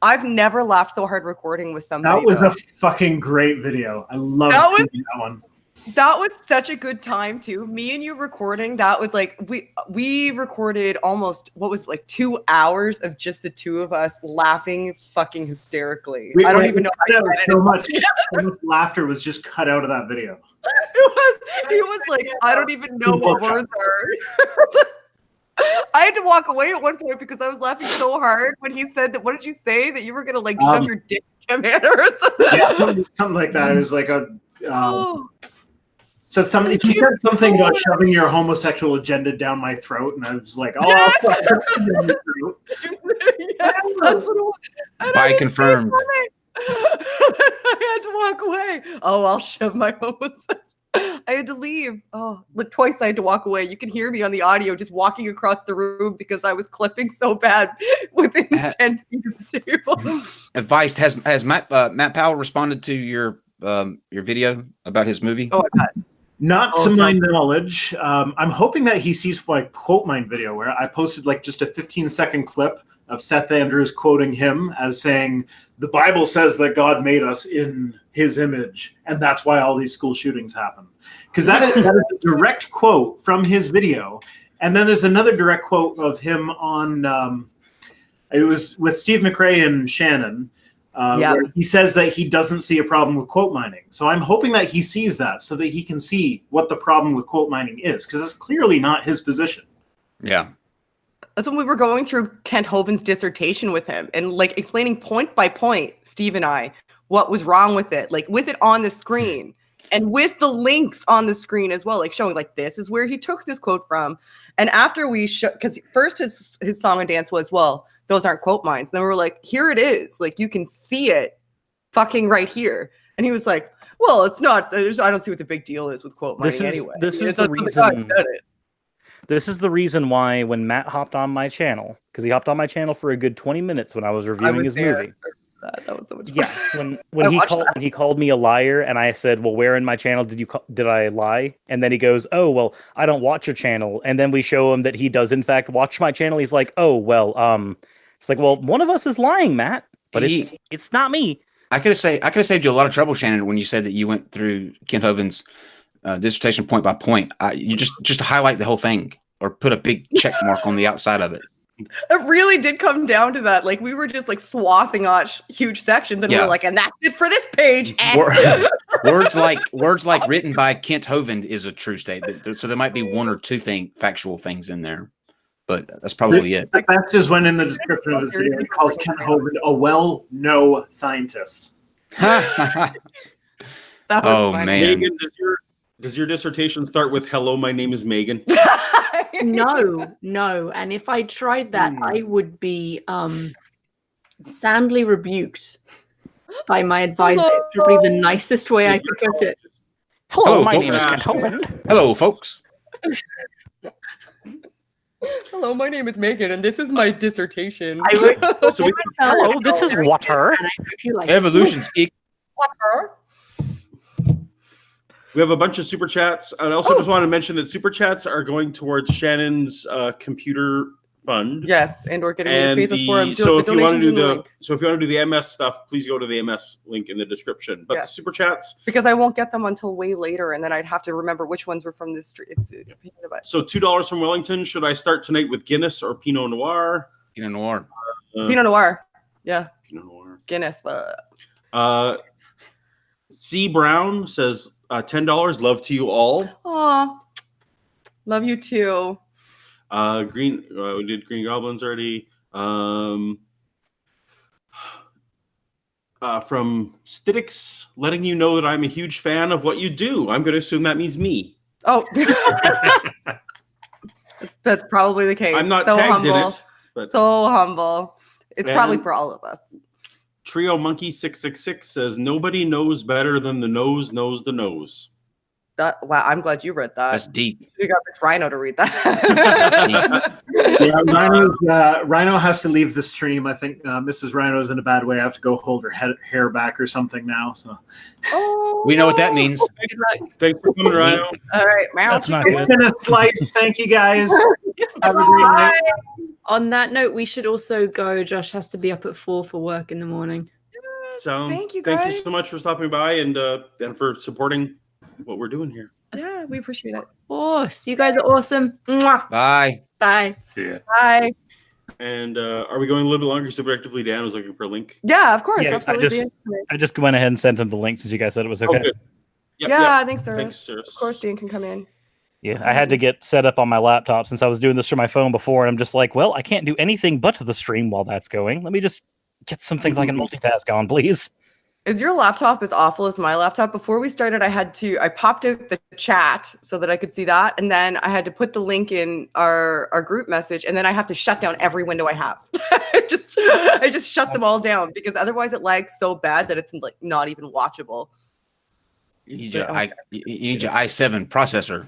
I've never laughed so hard recording with somebody. That was a fucking great video. I love that one. That was such a good time too. Me and you recording. That was like we recorded almost 2 hours of just the two of us laughing fucking hysterically. I don't even know how so much laughter was just cut out of that video. He was like, I don't even know what words are. I had to walk away at one point because I was laughing so hard when he said that. What did you say? That you were gonna like shove your dick in him or something? Yeah, something like that. It was like a. So something he said something about shoving your homosexual agenda down my throat, and I was like, "Oh, yes, that's what it was. By confirmed. I had to walk away. Oh, I'll shove my homosexual. I had to leave. Oh, like twice I had to walk away. You can hear me on the audio just walking across the room because I was clipping so bad within 10 feet of the table. Advice: Has Matt Powell responded to your video about his movie? Oh, I bet. Not to my knowledge. I'm hoping that he sees my quote mine video where I posted like just a 15-second clip of Seth Andrews quoting him as saying, the Bible says that God made us in his image, and that's why all these school shootings happen. Because that is a direct quote from his video. And then there's another direct quote of him on, it was with Steve McRae and Shannon, where he says that he doesn't see a problem with quote mining. So I'm hoping that he sees that so that he can see what the problem with quote mining is, because it's clearly not his position. Yeah. That's when we were going through Kent Hovind's dissertation with him and like explaining point by point, Steve and I, what was wrong with it, like with it on the screen and with the links on the screen as well, like showing like this is where he took this quote from. And after we because first his song and dance was, well, those aren't quote mines. Then we were like, here it is. Like you can see it fucking right here. And he was like, well, it's not, I don't see what the big deal is with quote mining anyway. This is the reason. This is the reason why when Matt hopped on my channel, because he hopped on my channel for a good 20 minutes when I was reviewing his movie. That was so much fun. Yeah, when he called me a liar, and I said, "Well, where in my channel did I lie?" And then he goes, "Oh, well, I don't watch your channel." And then we show him that he does in fact watch my channel. He's like, "Oh, well, it's like, well, one of us is lying, Matt, but it's not me." I could have saved you a lot of trouble, Shannon, when you said that you went through Kent Hovind's dissertation point by point. You just highlight the whole thing or put a big check mark on the outside of it. It really did come down to that. Like we were just like swathing out huge sections, and we were like, "And that's it for this page." Words like written by Kent Hovind is a true statement. So there might be one or two factual things in there, but that's probably it. That's just when in the description of his video he calls Kent Hovind a well-known scientist. Oh funny. man. Megan, does your dissertation start with "Hello, my name is Megan"? No. And if I tried that, I would be soundly rebuked by my advisor. It's probably the nicest way I could put it. Hello, my name is Kent Hovind. Hello, folks. Hello, my name is Megan, and this is my dissertation. Hello, this is water. Evolution's water. We have a bunch of super chats. I also just want to mention that super chats are going towards Shannon's computer fund. Yes, and we're getting and the Faithless Forum. So if you want to do the MS stuff, please go to the MS link in the description. But the super chats, because I won't get them until way later, and then I'd have to remember which ones were from this street. So $2 from Wellington. Should I start tonight with Guinness or Pinot Noir? Pinot Noir. Pinot Noir. Yeah. Pinot Noir. Guinness. C Brown says $10. Love to you all. Aw. Love you too. We did Green Goblins already. From Stitix, letting you know that I'm a huge fan of what you do. I'm going to assume that means me. Oh, that's probably the case. I'm not so tagged humble. in it. But... So humble. It's probably for all of us. Trio Monkey 666 says nobody knows better than the nose knows the nose. Wow, I'm glad you read that. That's deep. You got this Rhino to read that. Yeah, Rhino has to leave the stream. I think Mrs. Rhino's in a bad way. I have to go hold her hair back or something now. So, we know what that means. Thanks for coming, Rhino. All right, That's not good. It's been a slice. Thank you, guys. Have a great night. On that note, we should also go. Josh has to be up at 4 for work in the morning. Thank you, guys. Thank you so much for stopping by and for supporting what we're doing here. Yeah, we appreciate it. Of course. You guys are awesome. Mwah. Bye. Bye. See ya. Bye. And are we going a little bit longer? Subjectively, Dan was looking for a link. Yeah, of course. Yeah, absolutely. I just went ahead and sent him the link since you guys said it was okay. Good. Yep. Thanks, Cyrus. Thanks, Cyrus. Of course, Dan can come in. Yeah, I had to get set up on my laptop since I was doing this from my phone before, and I'm just like, well, I can't do anything but the stream while that's going. Let me just get some things I can multitask on, please. Is your laptop as awful as my laptop? Before we started, I popped out the chat so that I could see that, and then I had to put the link in our group message, and then I have to shut down every window I have. I just shut them all down because otherwise it lags so bad that it's like not even watchable. You need your i7 processor.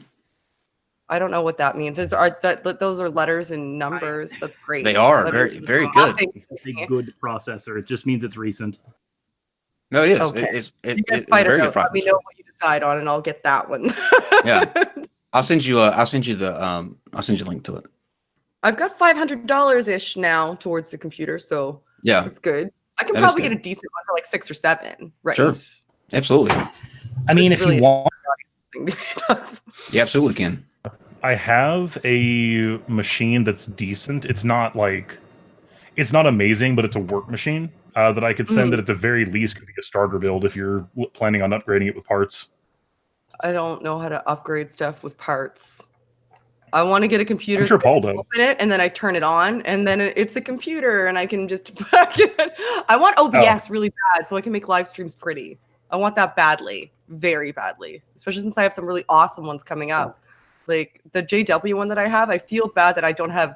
I don't know what that means. Those are letters and numbers. That's great. They are letters very good. It's a good processor. It just means it's recent. No, it is. Okay. It's a very good processor. Let me know what you decide on, and I'll get that one. Yeah, I'll send you the link to it. I've got $500 ish now towards the computer, so yeah, it's good. I can probably get a decent one for like 6 or 7. Right? Sure, absolutely. I mean, if you want, you absolutely can. I have a machine that's decent. It's not amazing, but it's a work machine that I could send that at the very least could be a starter build if you're planning on upgrading it with parts. I don't know how to upgrade stuff with parts. I want to get a computer. I'm sure Paul does. Open it and then I turn it on and then it's a computer and I can just I want OBS really bad so I can make live streams pretty. I want that badly, very badly, especially since I have some really awesome ones coming up. Like the JW one that I have, I feel bad that I don't have,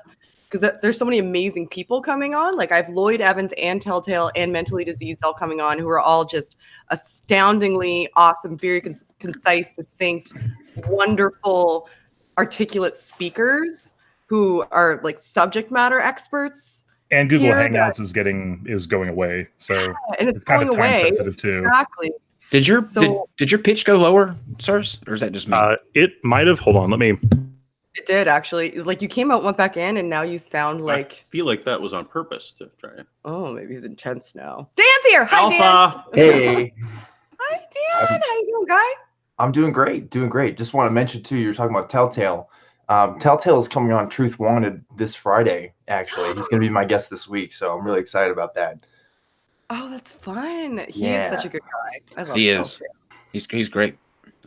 because there's so many amazing people coming on. Like I have Lloyd Evans and Telltale and Mentally Diseased all coming on, who are all just astoundingly awesome, very concise, succinct, wonderful, articulate speakers who are like subject matter experts. And Google Hangouts is going away, so and it's kind going of time away. sensitive too. Exactly. Did your pitch go lower, sirs, or is that just me? It might have. Hold on, let me. It did actually. Like you came out, went back in, and now you sound like. I feel like that was on purpose to try it. Oh, maybe he's intense now. Dan's here. Hi, Alpha. Dan. Hey. Hi, Dan. How you doing, guy? I'm doing great. Just want to mention too. You're talking about Telltale. Telltale is coming on Truth Wanted this Friday. Actually, he's going to be my guest this week, so I'm really excited about that. Oh, that's fun. He is such a good guy. I love him. He is. He's great.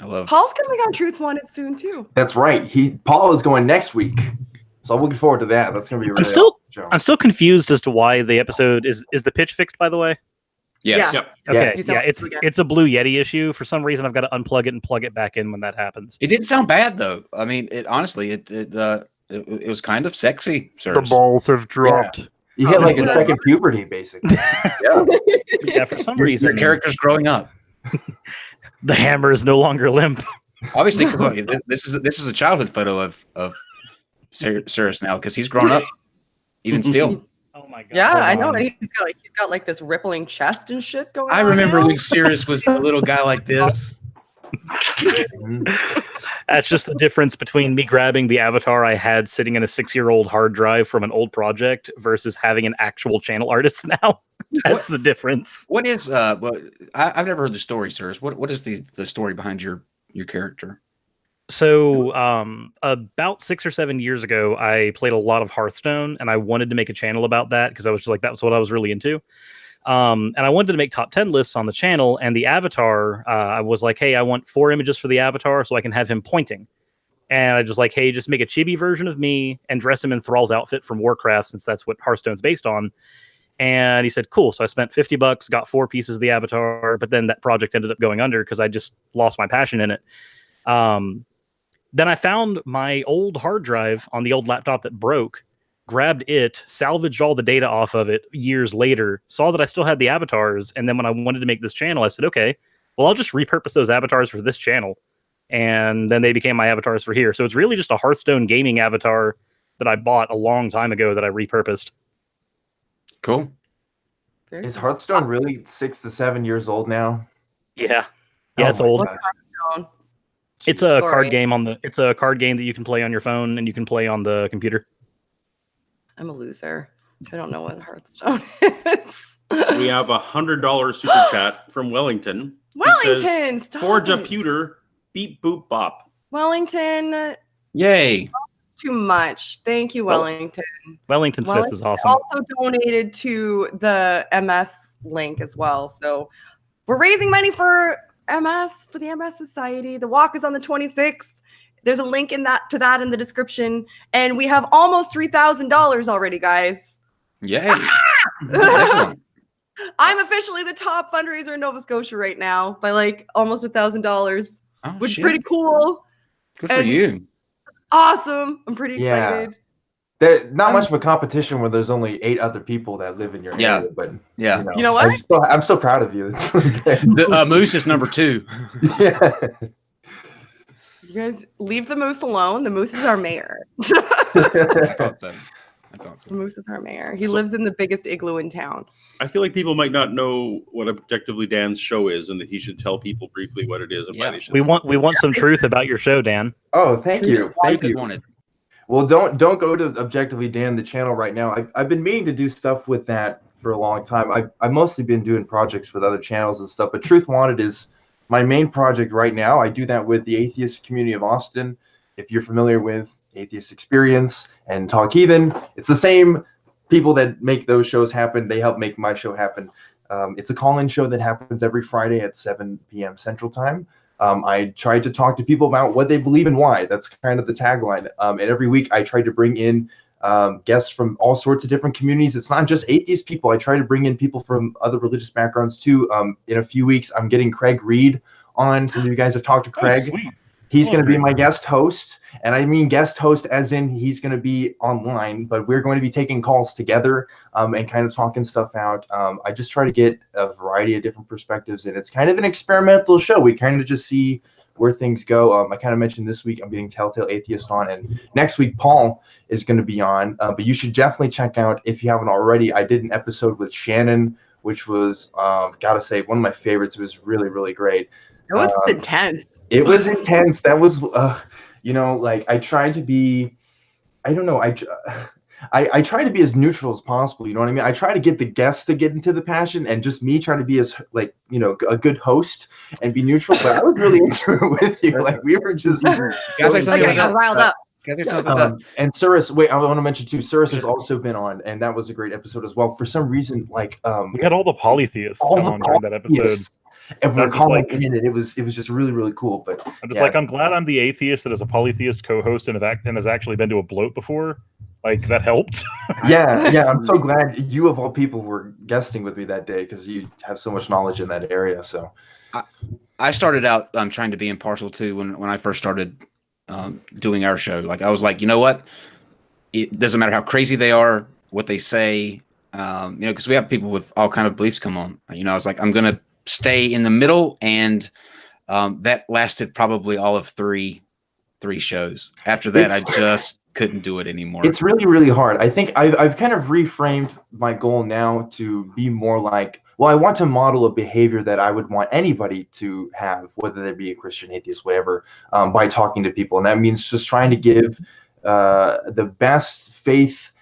I love. Paul's coming on Truth Wanted soon too. That's right. Paul is going next week, so I'm looking forward to that. That's going to be really awesome show. I'm still confused as to why the episode is the pitch fixed. By the way. Yes. Yeah. Yep. Okay. Yeah. It's a Blue Yeti issue. For some reason, I've got to unplug it and plug it back in when that happens. It didn't sound bad though. I mean, it honestly, it was kind of sexy. The balls have dropped. Yeah. You hit like a second puberty, basically. Yeah. For some reason, your character's growing up. The hammer is no longer limp. Obviously, because this is a childhood photo of Cyrus now because he's grown up, even still. Oh my god! Yeah, I know. And he's got like this rippling chest and shit going on. I remember now. when Cyrus was a little guy like this. That's just the difference between me grabbing the avatar I had sitting in a 6-year-old hard drive from an old project versus having an actual channel artist now. That's the difference. What is well, I've never heard the story, sirs. What is the story behind your character? So about 6 or 7 years ago, I played a lot of Hearthstone, and I wanted to make a channel about that because I was just like, that was what I was really into. And I wanted to make top 10 lists on the channel, and the avatar, I was like, hey, I want 4 images for the avatar so I can have him pointing. And I just like, hey, just make a chibi version of me and dress him in Thrall's outfit from Warcraft, since that's what Hearthstone's based on. And he said, cool. So I spent $50, got 4 pieces of the avatar, but then that project ended up going under because I just lost my passion in it. Then I found my old hard drive on the old laptop that broke, grabbed it, salvaged all the data off of it years later, saw that I still had the avatars, and then when I wanted to make this channel, I said, okay, well, I'll just repurpose those avatars for this channel. And then they became my avatars for here. So it's really just a Hearthstone gaming avatar that I bought a long time ago that I repurposed. Cool. Is Hearthstone really 6 to 7 years old now? Yeah. Yeah, it's old. Hearthstone? It's a card game it's a card game that you can play on your phone and you can play on the computer. I'm a loser. I don't know what Hearthstone is. We have $100 super chat from Wellington. Wellington, stop Forge a it. pewter, beep boop bop. Wellington. Yay. Too much. Thank you, Wellington. Wellington Smith is awesome. Also donated to the MS link as well. So we're raising money for MS, for the MS Society. The walk is on the 26th. There's a link in that to that in the description. And we have almost $3,000 already, guys. Yay. Excellent. I'm officially the top fundraiser in Nova Scotia right now by like almost $1,000, which is pretty cool. Good for you. Awesome. I'm pretty excited. There's not much of a competition when there's only 8 other people that live in your area, but you know what? I'm so proud of you. It's really great. Moose is number 2. Yeah. You guys leave the moose alone. The moose is our mayor. The moose is our mayor. He lives in the biggest igloo in town. I feel like people might not know what Objectively Dan's show is, and that he should tell people briefly what it is and why they should. We want some truth about your show, Dan. Oh, thank you. Thank you. Well, don't go to Objectively Dan, the channel right now. I've been meaning to do stuff with that for a long time. I've mostly been doing projects with other channels and stuff, but Truth Wanted is my main project right now. I do that with the atheist community of Austin. If you're familiar with Atheist Experience and Talk Heathen, it's the same people that make those shows happen. They help make my show happen. It's a call-in show that happens every Friday at 7 p.m. Central Time. I try to talk to people about what they believe and why. That's kind of the tagline. And every week I try to bring in guests from all sorts of different communities. It's not just atheist people. I try to bring in people from other religious backgrounds too. In a few weeks, I'm getting Craig Reed on. Some of you guys have talked to Craig. Oh, sweet. He's going to be my guest host. And I mean guest host as in he's going to be online, but we're going to be taking calls together and kind of talking stuff out. I just try to get a variety of different perspectives, and it's kind of an experimental show. We kind of just see where things go. I kind of mentioned this week I'm getting Telltale Atheist on, and next week Paul is going to be on. But you should definitely check out, if you haven't already, I did an episode with Shannon, which was, gotta say, one of my favorites. It was really, really great. It was intense. It was intense. That was, like I tried to be, I don't know, I try to be as neutral as possible. You know what I mean? I try to get the guests to get into the passion, and just me trying to be as a good host and be neutral. But I was really into it with you. Like we were just riled up. And Cyrus, wait, I want to mention too. Cyrus has also been on, and that was a great episode as well. For some reason, we had all the polytheists come on during that episode. And we're calling in, and it was just really, really cool. But I'm just I'm glad I'm the atheist that is a polytheist co-host and has actually been to a bloat before. Like that helped. yeah. I'm so glad you of all people were guesting with me that day, because you have so much knowledge in that area. So I started out trying to be impartial too when I first started doing our show. Like I was like, you know what? It doesn't matter how crazy they are, what they say, because we have people with all kind of beliefs come on. I was like, I'm gonna stay in the middle, and that lasted probably all of three shows. After that, I just couldn't do it anymore. It's really, really hard. I think I've kind of reframed my goal now to be more like well, I want to model a behavior that I would want anybody to have, whether they be a Christian, atheist, whatever, by talking to people. And that means just trying to give the best faith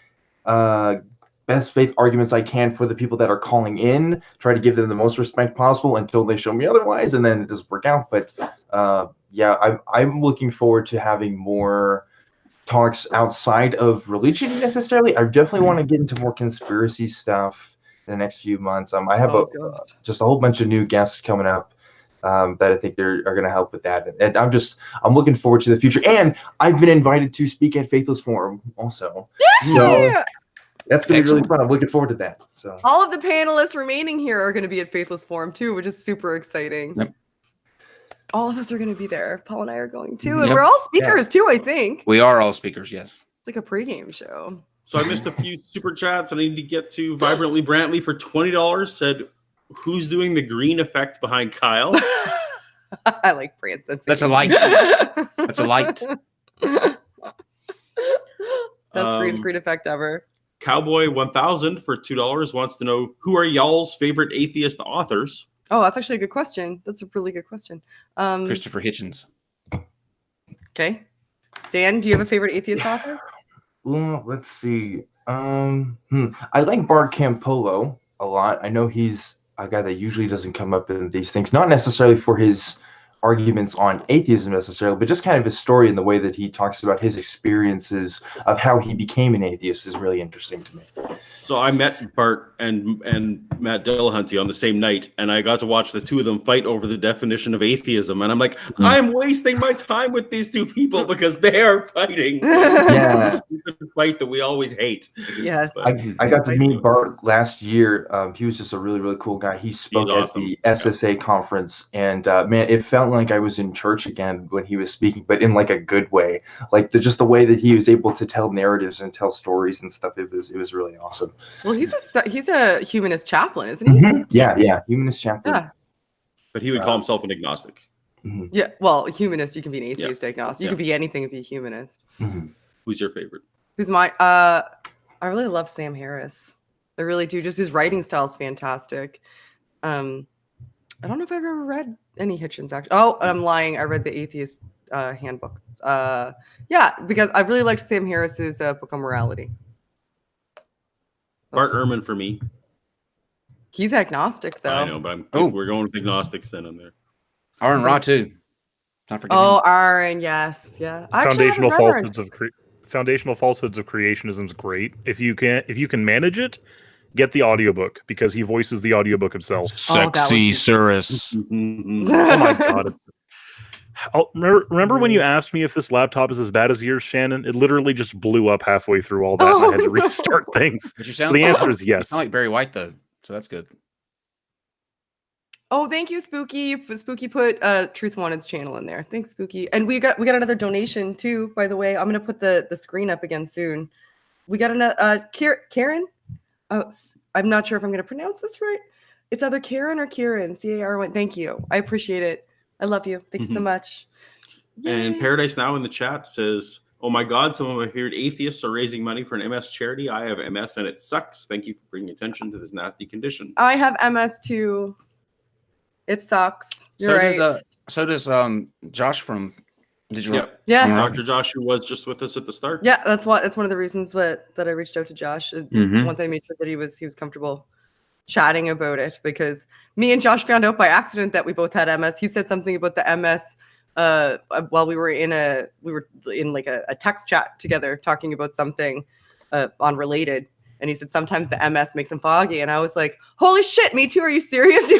arguments I can for the people that are calling in, try to give them the most respect possible until they show me otherwise, and then it doesn't work out. But yeah, I'm looking forward to having more talks outside of religion necessarily. I definitely want to get into more conspiracy stuff in the next few months. I have just a whole bunch of new guests coming up that I think are going to help with that. And I'm looking forward to the future. And I've been invited to speak at Faithless Forum also. Yay! So that's going to be really fun. I'm looking forward to that. So all of the panelists remaining here are going to be at Faithless Forum too, which is super exciting. Yep. All of us are going to be there. Paul and I are going too. And we're all speakers too, I think. We are all speakers, yes. It's like a pregame show. So I missed a few super chats. I need to get to Vibrantly Brantley for $20. Said, who's doing the green effect behind Kyle? I like brand sensation. That's a light. That's a light. Best green screen effect ever. Cowboy 1000 for $2 wants to know, who are y'all's favorite atheist authors? Oh, that's actually a good question. That's a really good question. Christopher Hitchens. Okay. Dan, do you have a favorite atheist author? Well, let's see. I like Bart Campolo a lot. I know he's a guy that usually doesn't come up in these things, not necessarily for his arguments on atheism necessarily, but just kind of his story and the way that he talks about his experiences of how he became an atheist is really interesting to me. So I met Bart and Matt Dillahunty on the same night, and I got to watch the two of them fight over the definition of atheism. And I'm like, I'm wasting my time with these two people because they are fighting. Yeah, the fight that we always hate. Yes, I got to meet Bart last year. He was just a really, really cool guy. He spoke at the SSA conference, and man, it felt like I was in church again when he was speaking, but in like a good way. Like just the way that he was able to tell narratives and tell stories and stuff. It was really awesome. Well, he's a humanist chaplain, isn't he? Mm-hmm. Yeah, humanist chaplain. Yeah. But he would call himself an agnostic. Mm-hmm. Yeah, well, humanist, you can be an atheist agnostic. You can be anything and be a humanist. Mm-hmm. Who's your favorite? Who's mine? I really love Sam Harris. I really do. Just his writing style is fantastic. I don't know if I've ever read any Hitchens, actually. Oh, I'm lying. I read the Atheist Handbook. Yeah, because I really liked Sam Harris's book on morality. Bart Ehrman for me. He's agnostic, though. I know, but we're going with agnostics then on there. Aaron Ra, too. Not forgetting. Oh, Aaron, yes. Yeah. Foundational falsehoods of creationism is great. If you can manage it, get the audiobook because he voices the audiobook himself. Sexy Cirrus. Oh my god. Remember when you asked me if this laptop is as bad as yours, Shannon? It literally just blew up halfway through all that, and I had to restart things. So the answer is yes. I like Barry White though, so that's good. Oh, thank you, Spooky. Spooky put Truth Wanted's channel in there. Thanks, Spooky. And we got another donation too, by the way. I'm gonna put the screen up again soon. We got another Karen. Oh, I'm not sure if I'm gonna pronounce this right. It's either Karen or Kieran. CAR1. Thank you. I appreciate it. I love you. Thank you so much. And Paradise Now in the chat says, oh my God, some of my favorite atheists are raising money for an MS charity. I have MS and it sucks. Thank you for bringing attention to this nasty condition. I have MS too. It sucks. You're right. So does Josh from Digital. Yeah. Dr. Josh, who was just with us at the start. Yeah, that's one of the reasons that I reached out to Josh. Once I made sure that he was comfortable chatting about it, because me and Josh found out by accident that we both had MS. He said something about the MS while we were in a text chat together talking about something unrelated, and he said sometimes the MS makes him foggy, and I was like, holy shit, me too, are you serious?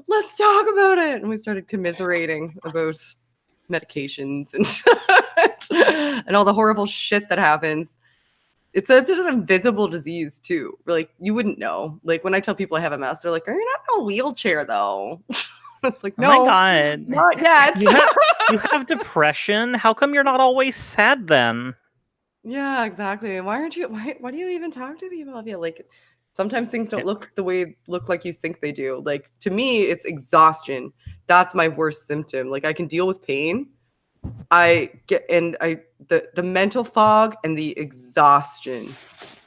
Let's talk about it. And we started commiserating about medications and all the horrible shit that happens. It's an invisible disease too. Like, you wouldn't know. Like, when I tell people I have MS, they're like, "Are you not in a wheelchair though?" Like, no, oh my God, not yet. You have depression. How come you're not always sad then? Yeah, exactly. Why aren't you? Why do you even talk to people? I feel like sometimes things don't look like you think they do. Like, to me, it's exhaustion. That's my worst symptom. Like, I can deal with pain. The mental fog and the exhaustion,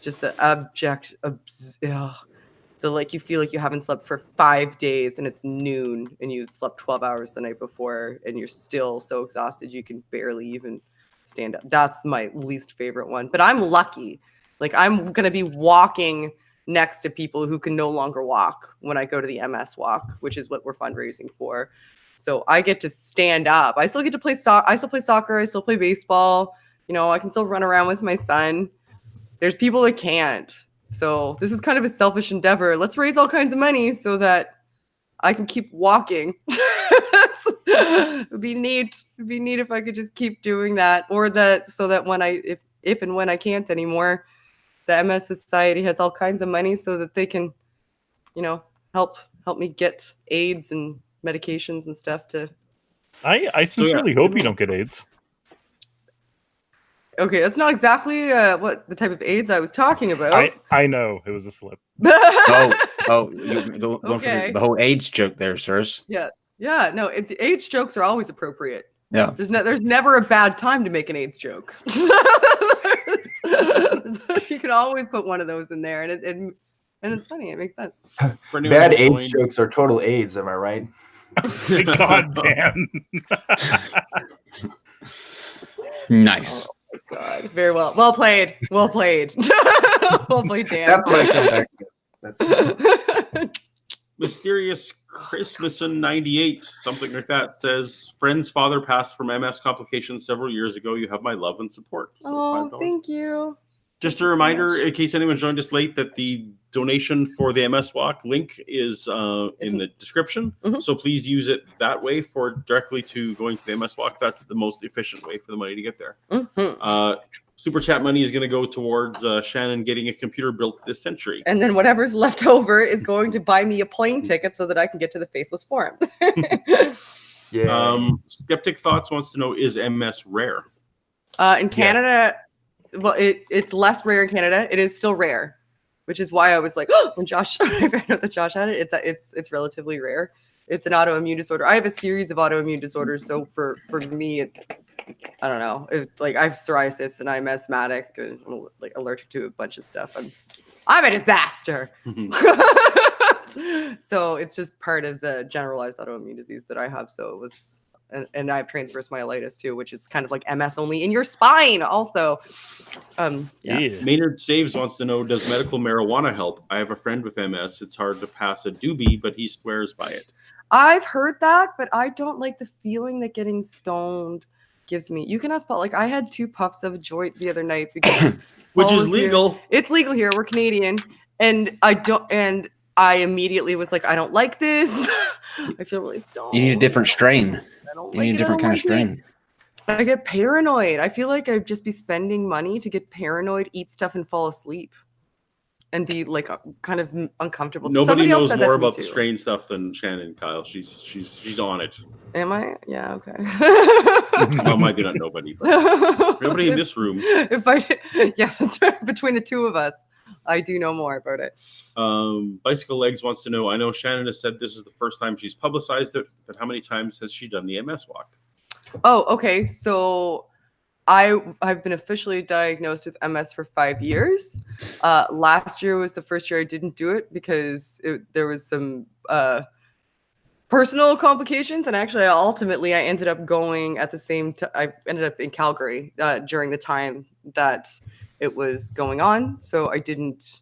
just the abject, the like you feel like you haven't slept for 5 days and it's noon and you slept 12 hours the night before and you're still so exhausted you can barely even stand up. That's my least favorite one. But I'm lucky. Like I'm going to be walking next to people who can no longer walk when I go to the MS walk, which is what we're fundraising for. So I get to stand up. I still get to play soccer. I still play soccer. I still play baseball. You know, I can still run around with my son. There's people that can't. So this is kind of a selfish endeavor. Let's raise all kinds of money so that I can keep walking. It'd be neat. It'd be neat if I could just keep doing that, or that so that when if and when I can't anymore, the MS Society has all kinds of money so that they can, you know, help me get AIDS and medications and stuff to. I sincerely hope you don't get AIDS. Okay, that's not exactly what the type of AIDS I was talking about. I know it was a slip. You go Okay. for the whole AIDS joke there, sirs. Yeah. No, the AIDS jokes are always appropriate. Yeah. There's never a bad time to make an AIDS joke. You can always put one of those in there, and it's funny. It makes sense. Bad AIDS jokes are total AIDS. Am I right? God damn. Nice. Oh my God. Very well. Well played. Well played. Well played, Dan. That's what I come back to. That's Mysterious Christmasin 98, something like that, says, friend's father passed from MS complications several years ago. You have my love and support. So Oh, thank you. Just a reminder, in case anyone joined us late, that the donation for the MS Walk link is in the description. Mm-hmm. So please use it that way for directly to going to the MS Walk. That's the most efficient way for the money to get there. Mm-hmm. Super chat money is going to go towards Shannon getting a computer built this century. And then whatever's left over is going to buy me a plane ticket so that I can get to the Faithless Forum. Yeah. Skeptic Thoughts wants to know, is MS rare? In Canada, well, it's less rare in Canada. It is still rare, which is why I was like, when Josh, I found out that Josh had it, it's relatively rare. It's an autoimmune disorder. I have a series of autoimmune disorders. So for me, I don't know. It's like I have psoriasis and I'm asthmatic and like allergic to a bunch of stuff. I'm a disaster. So it's just part of the generalized autoimmune disease that I have. So it was, and I have transverse myelitis too, which is kind of like MS only in your spine also. Maynard Saves wants to know, does medical marijuana help? I have a friend with MS. It's hard to pass a doobie, but he swears by it. I've heard that, but I don't like the feeling that getting stoned gives me. You can ask Paul. Like I had 2 puffs of a joint the other night because which is legal. Here. It's legal here. We're Canadian, and I immediately was like, I don't like this. I feel really stoned. You need a different strain. You need a different kind of strain. I get paranoid. I feel like I'd just be spending money to get paranoid, eat stuff, and fall asleep, and be like kind of uncomfortable. Nobody knows more about the strain stuff than Shannon, Kyle. She's on it. Am I? Yeah. Okay. Well, maybe not nobody, but nobody in this room. Yeah, that's right. Between the two of us, I do know more about it. Bicycle Legs wants to know, I know Shannon has said this is the first time she's publicized it, but how many times has she done the MS walk? Oh, okay. So I've been officially diagnosed with MS for 5 years. Last year was the first year I didn't do it because there was some personal complications, and actually ultimately I ended up going at the same time. I ended up in Calgary during the time that it was going on, so I didn't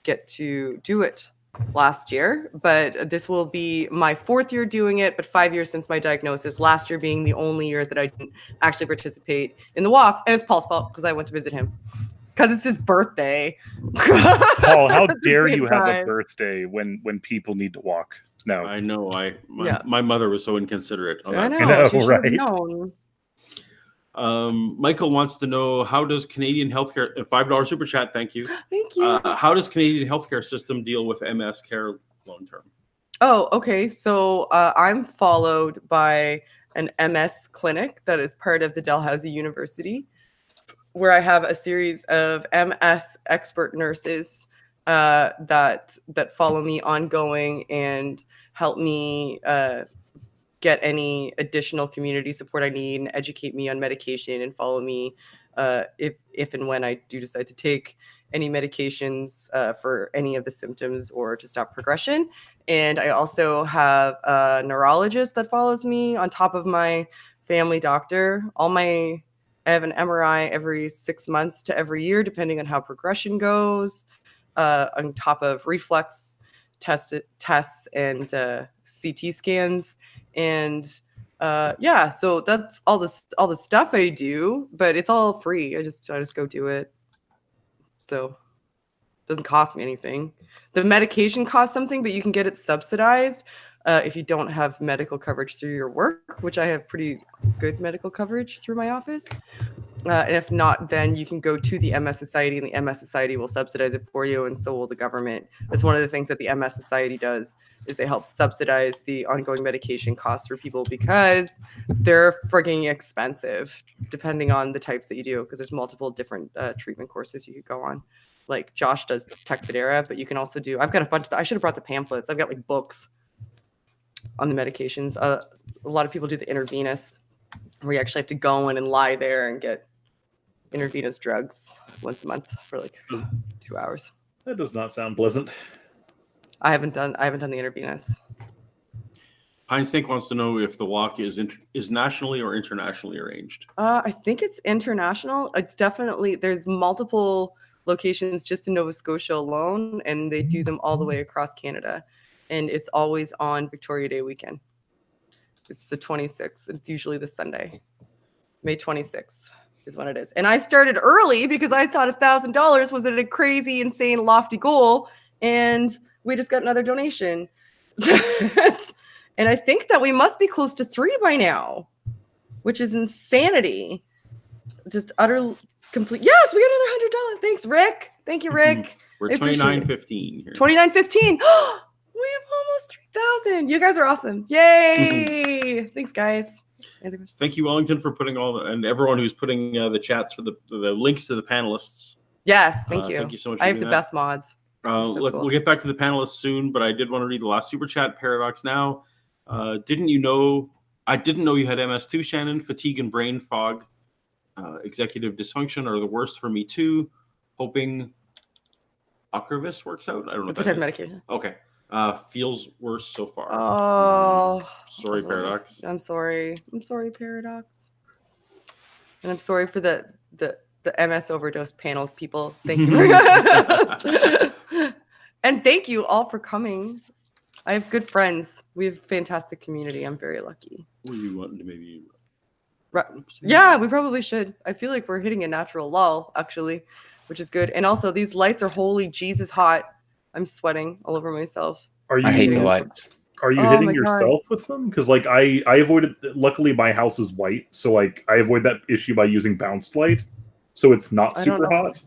get to do it last year, but this will be my 4th year doing it, but 5 years since my diagnosis, last year being the only year that I didn't actually participate in the walk. And it's Paul's fault because I went to visit him because it's his birthday. Paul, how dare you have a birthday when people need to walk? No, I know. My mother was so inconsiderate. I know, right? Michael wants to know, how does Canadian healthcare, $5 super chat, thank you. Thank you. How does Canadian healthcare system deal with MS care long term? Oh, okay. So I'm followed by an MS clinic that is part of the Dalhousie University, where I have a series of MS expert nurses that follow me ongoing and help me get any additional community support I need and educate me on medication and follow me if and when I do decide to take any medications for any of the symptoms or to stop progression. And I also have a neurologist that follows me on top of my family doctor. I have an MRI every 6 months to every year, depending on how progression goes, on top of reflex tests and CT scans. And so that's all the stuff I do, but it's all free. I just go do it. So it doesn't cost me anything. The medication costs something, but you can get it subsidized if you don't have medical coverage through your work, which I have pretty good medical coverage through my office. And if not, then you can go to the MS Society, and the MS Society will subsidize it for you, and so will the government. That's one of the things that the MS Society does, is they help subsidize the ongoing medication costs for people, because they're frigging expensive, depending on the types that you do, because there's multiple different treatment courses you could go on. Like Josh does Tecfidera, but you can also do, I've got a bunch of, I should have brought the pamphlets. I've got like books on the medications. A lot of people do the intravenous, where you actually have to go in and lie there and get intravenous drugs once a month for like 2 hours. That does not sound pleasant. I haven't done the intravenous. Pine Snake wants to know if the walk is nationally or internationally arranged. I think it's international. It's definitely, there's multiple locations just in Nova Scotia alone, and they do them all the way across Canada. And it's always on Victoria Day weekend. It's the 26th. It's usually the Sunday. May 26th is when it is. And I started early because I thought $1,000 was a crazy, insane, lofty goal. And we just got another donation. And I think that we must be close to 3 by now, which is insanity. Just utter complete. Yes, we got another $100. Thanks, Rick. Thank you, Rick. We're $29.15 here. $29.15. We have almost 3,000. You guys are awesome. Yay. Thanks, guys. Thank you, Wellington, for putting and everyone who's putting the chats for the links to the panelists. Yes, thank you. Thank you so much. I have the best mods. Cool. We'll get back to the panelists soon, but I did want to read the last super chat. Paradox now. I didn't know you had MS too, Shannon. Fatigue and brain fog, executive dysfunction are the worst for me too. Hoping Ocrevus works out. I don't know. It's a type of medication. Okay. Feels worse so far. Oh, sorry, Paradox. I'm sorry, Paradox. And I'm sorry for the MS overdose panel people. Thank you very much. And thank you all for coming. I have good friends. We have a fantastic community. I'm very lucky. Were you wanting to maybe? Yeah, we probably should. I feel like we're hitting a natural lull, actually, which is good. And also, these lights are holy Jesus hot. I'm sweating all over myself. I hate the lights. Are you hitting yourself with them? Because like I avoided. Luckily, my house is white, so like I avoid that issue by using bounced light, so it's not super hot.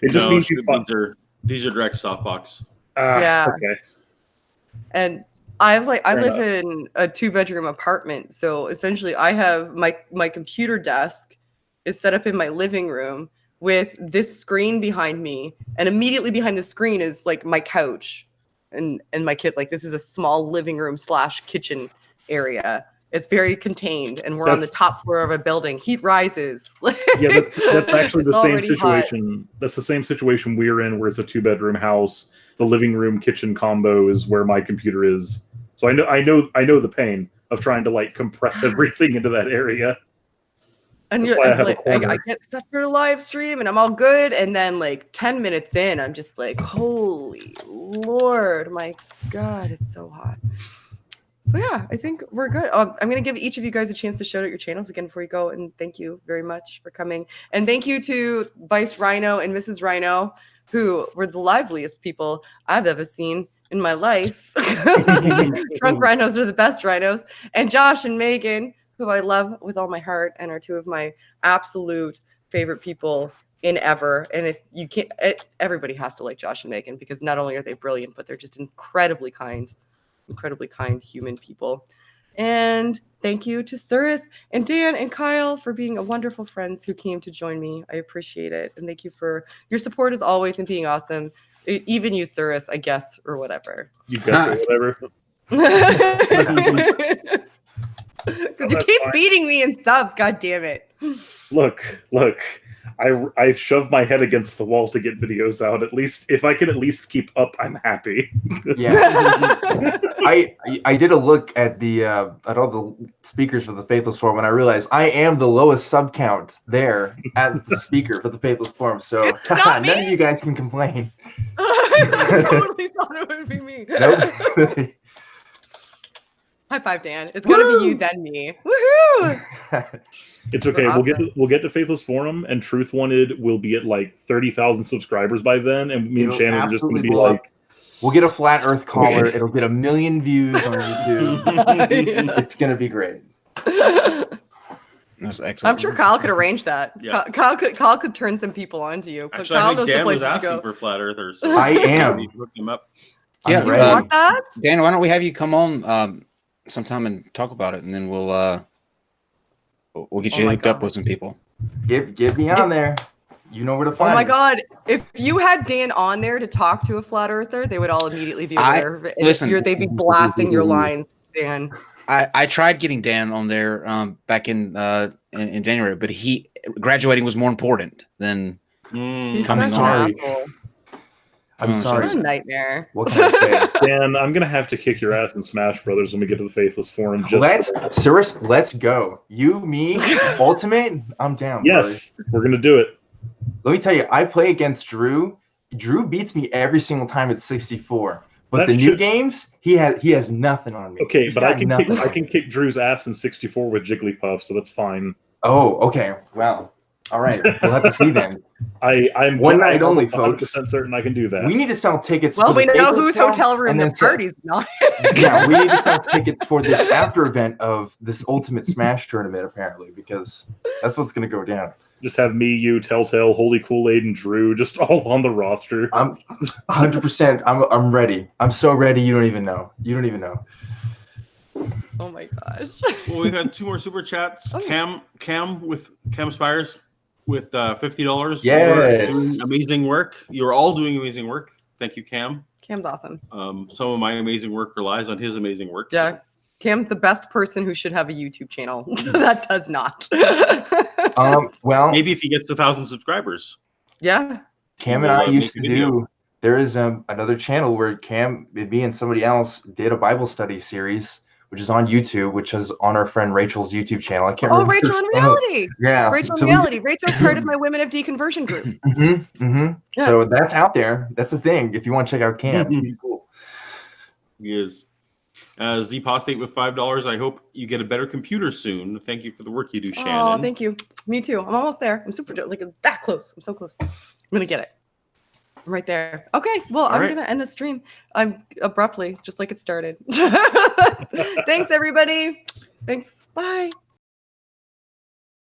It just means these are direct softbox. Yeah. Okay. And I live in a 2-bedroom apartment, so essentially I have my computer desk is set up in my living room with this screen behind me, and immediately behind the screen is like my couch and my kid. Like, this is a small living room / kitchen area. It's very contained, and we're on the top floor of a building. Heat rises. Yeah, that's actually the same situation. Hot. That's the same situation we're in, where it's a 2-bedroom house. The living room kitchen combo is where my computer is. So I know the pain of trying to like compress everything into that area. And I get set for a live stream and I'm all good. And then like 10 minutes in, I'm just like, holy Lord, my God, it's so hot. So yeah, I think we're good. I'm going to give each of you guys a chance to shout out your channels again before you go. And thank you very much for coming. And thank you to Vice Rhino and Mrs. Rhino, who were the liveliest people I've ever seen in my life. Drunk rhinos are the best rhinos. And Josh and Megan, who I love with all my heart and are 2 of my absolute favorite people in ever. And if you can't, everybody has to like Josh and Megan, because not only are they brilliant, but they're just incredibly kind human people. And thank you to Cyrus and Dan and Kyle for being wonderful friends who came to join me. I appreciate it. And thank you for your support as always and being awesome. Even you, Cyrus, I guess, or whatever. You guess, or whatever. Because you keep beating me in subs, god damn it. Look. I shove my head against the wall to get videos out. At least, if I can at least keep up, I'm happy. Yeah. I did a look at at all the speakers for the Faithless Forum, and I realized I am the lowest sub count there at the speaker for the Faithless Forum. So none of you guys can complain. I totally thought it would be me. Nope. High five, Dan. It's gonna be you, then me. Woohoo! It's okay. Awesome. We'll get to Faithless Forum, and Truth Wanted will be at like 30,000 subscribers by then, and me and Shannon are just going to be like, we'll get a flat Earth collar. It'll get 1 million views on YouTube. It's gonna be great. That's excellent. I'm sure Kyle could arrange that. Yeah. Kyle could turn some people onto you. Actually, Kyle I think knows the Dan was places to asking go. for flat earthers. So I am. we hooked him up. Yeah, You want that? Dan, why don't we have you come on sometime and talk about it, and then we'll get you hooked up with some people. Get me on there. You know where to find Oh my me. God! If you had Dan on there to talk to a flat earther, they would all immediately be aware of it. Listen. They'd be blasting your lines, Dan. I tried getting Dan on there back in January, but graduating was more important than He's coming such on. an asshole. I'm sorry. What a nightmare. What can I say? Dan, I'm gonna have to kick your ass in Smash Brothers when we get to the Faithless Forum. Let's go. You, me, Ultimate. I'm down. Yes, we're gonna do it. Let me tell you, I play against Drew. Drew beats me every single time at 64. But the new games, he has nothing on me. Okay, He's but I got can kick Drew's ass in 64 with Jigglypuff, so that's fine. Oh, okay. Well, all right. We'll have to see then. I'm one night only, 100% folks. certain I can do that. We need to sell tickets. Well, for the we know Faithless whose Forum, hotel room and the then sell- party's not. Yeah, we need to sell tickets for this after event of this Ultimate Smash tournament, apparently, because that's what's going to go down. Just have me, you, Telltale, Holy Kool-Aid, and Drew just all on the roster. I'm 100%. I'm ready. I'm so ready. You don't even know. Oh my gosh. Well, we've had 2 more super chats. Cam Spires with $50. Yes. You're doing amazing work. You're all doing amazing work. Thank you, Cam. Cam's awesome. Some of my amazing work relies on his amazing work. Yeah. Cam's the best person who should have a YouTube channel. That does not. Well, maybe if he gets to 1,000 subscribers. Yeah. Cam and I used to do. There is another channel where Cam, me, and somebody else did a Bible study series, which is on YouTube, which is on our friend Rachel's YouTube channel. I can't remember. Oh, Rachel in Reality. Yeah. Rachel in Reality. Rachel's part of my Women of Deconversion group. Yeah. So that's out there. That's the thing. If you want to check out Cam, he's cool. He is. Z-Postate with $5. I hope you get a better computer soon. Thank you for the work you do, Shannon. Oh, thank you. Me too. I'm almost there. I'm super that close. I'm so close. I'm gonna get it. I'm right there. Okay. Well, I'm gonna end the stream. I'm abruptly, just like it started. Thanks, everybody. Thanks. Bye.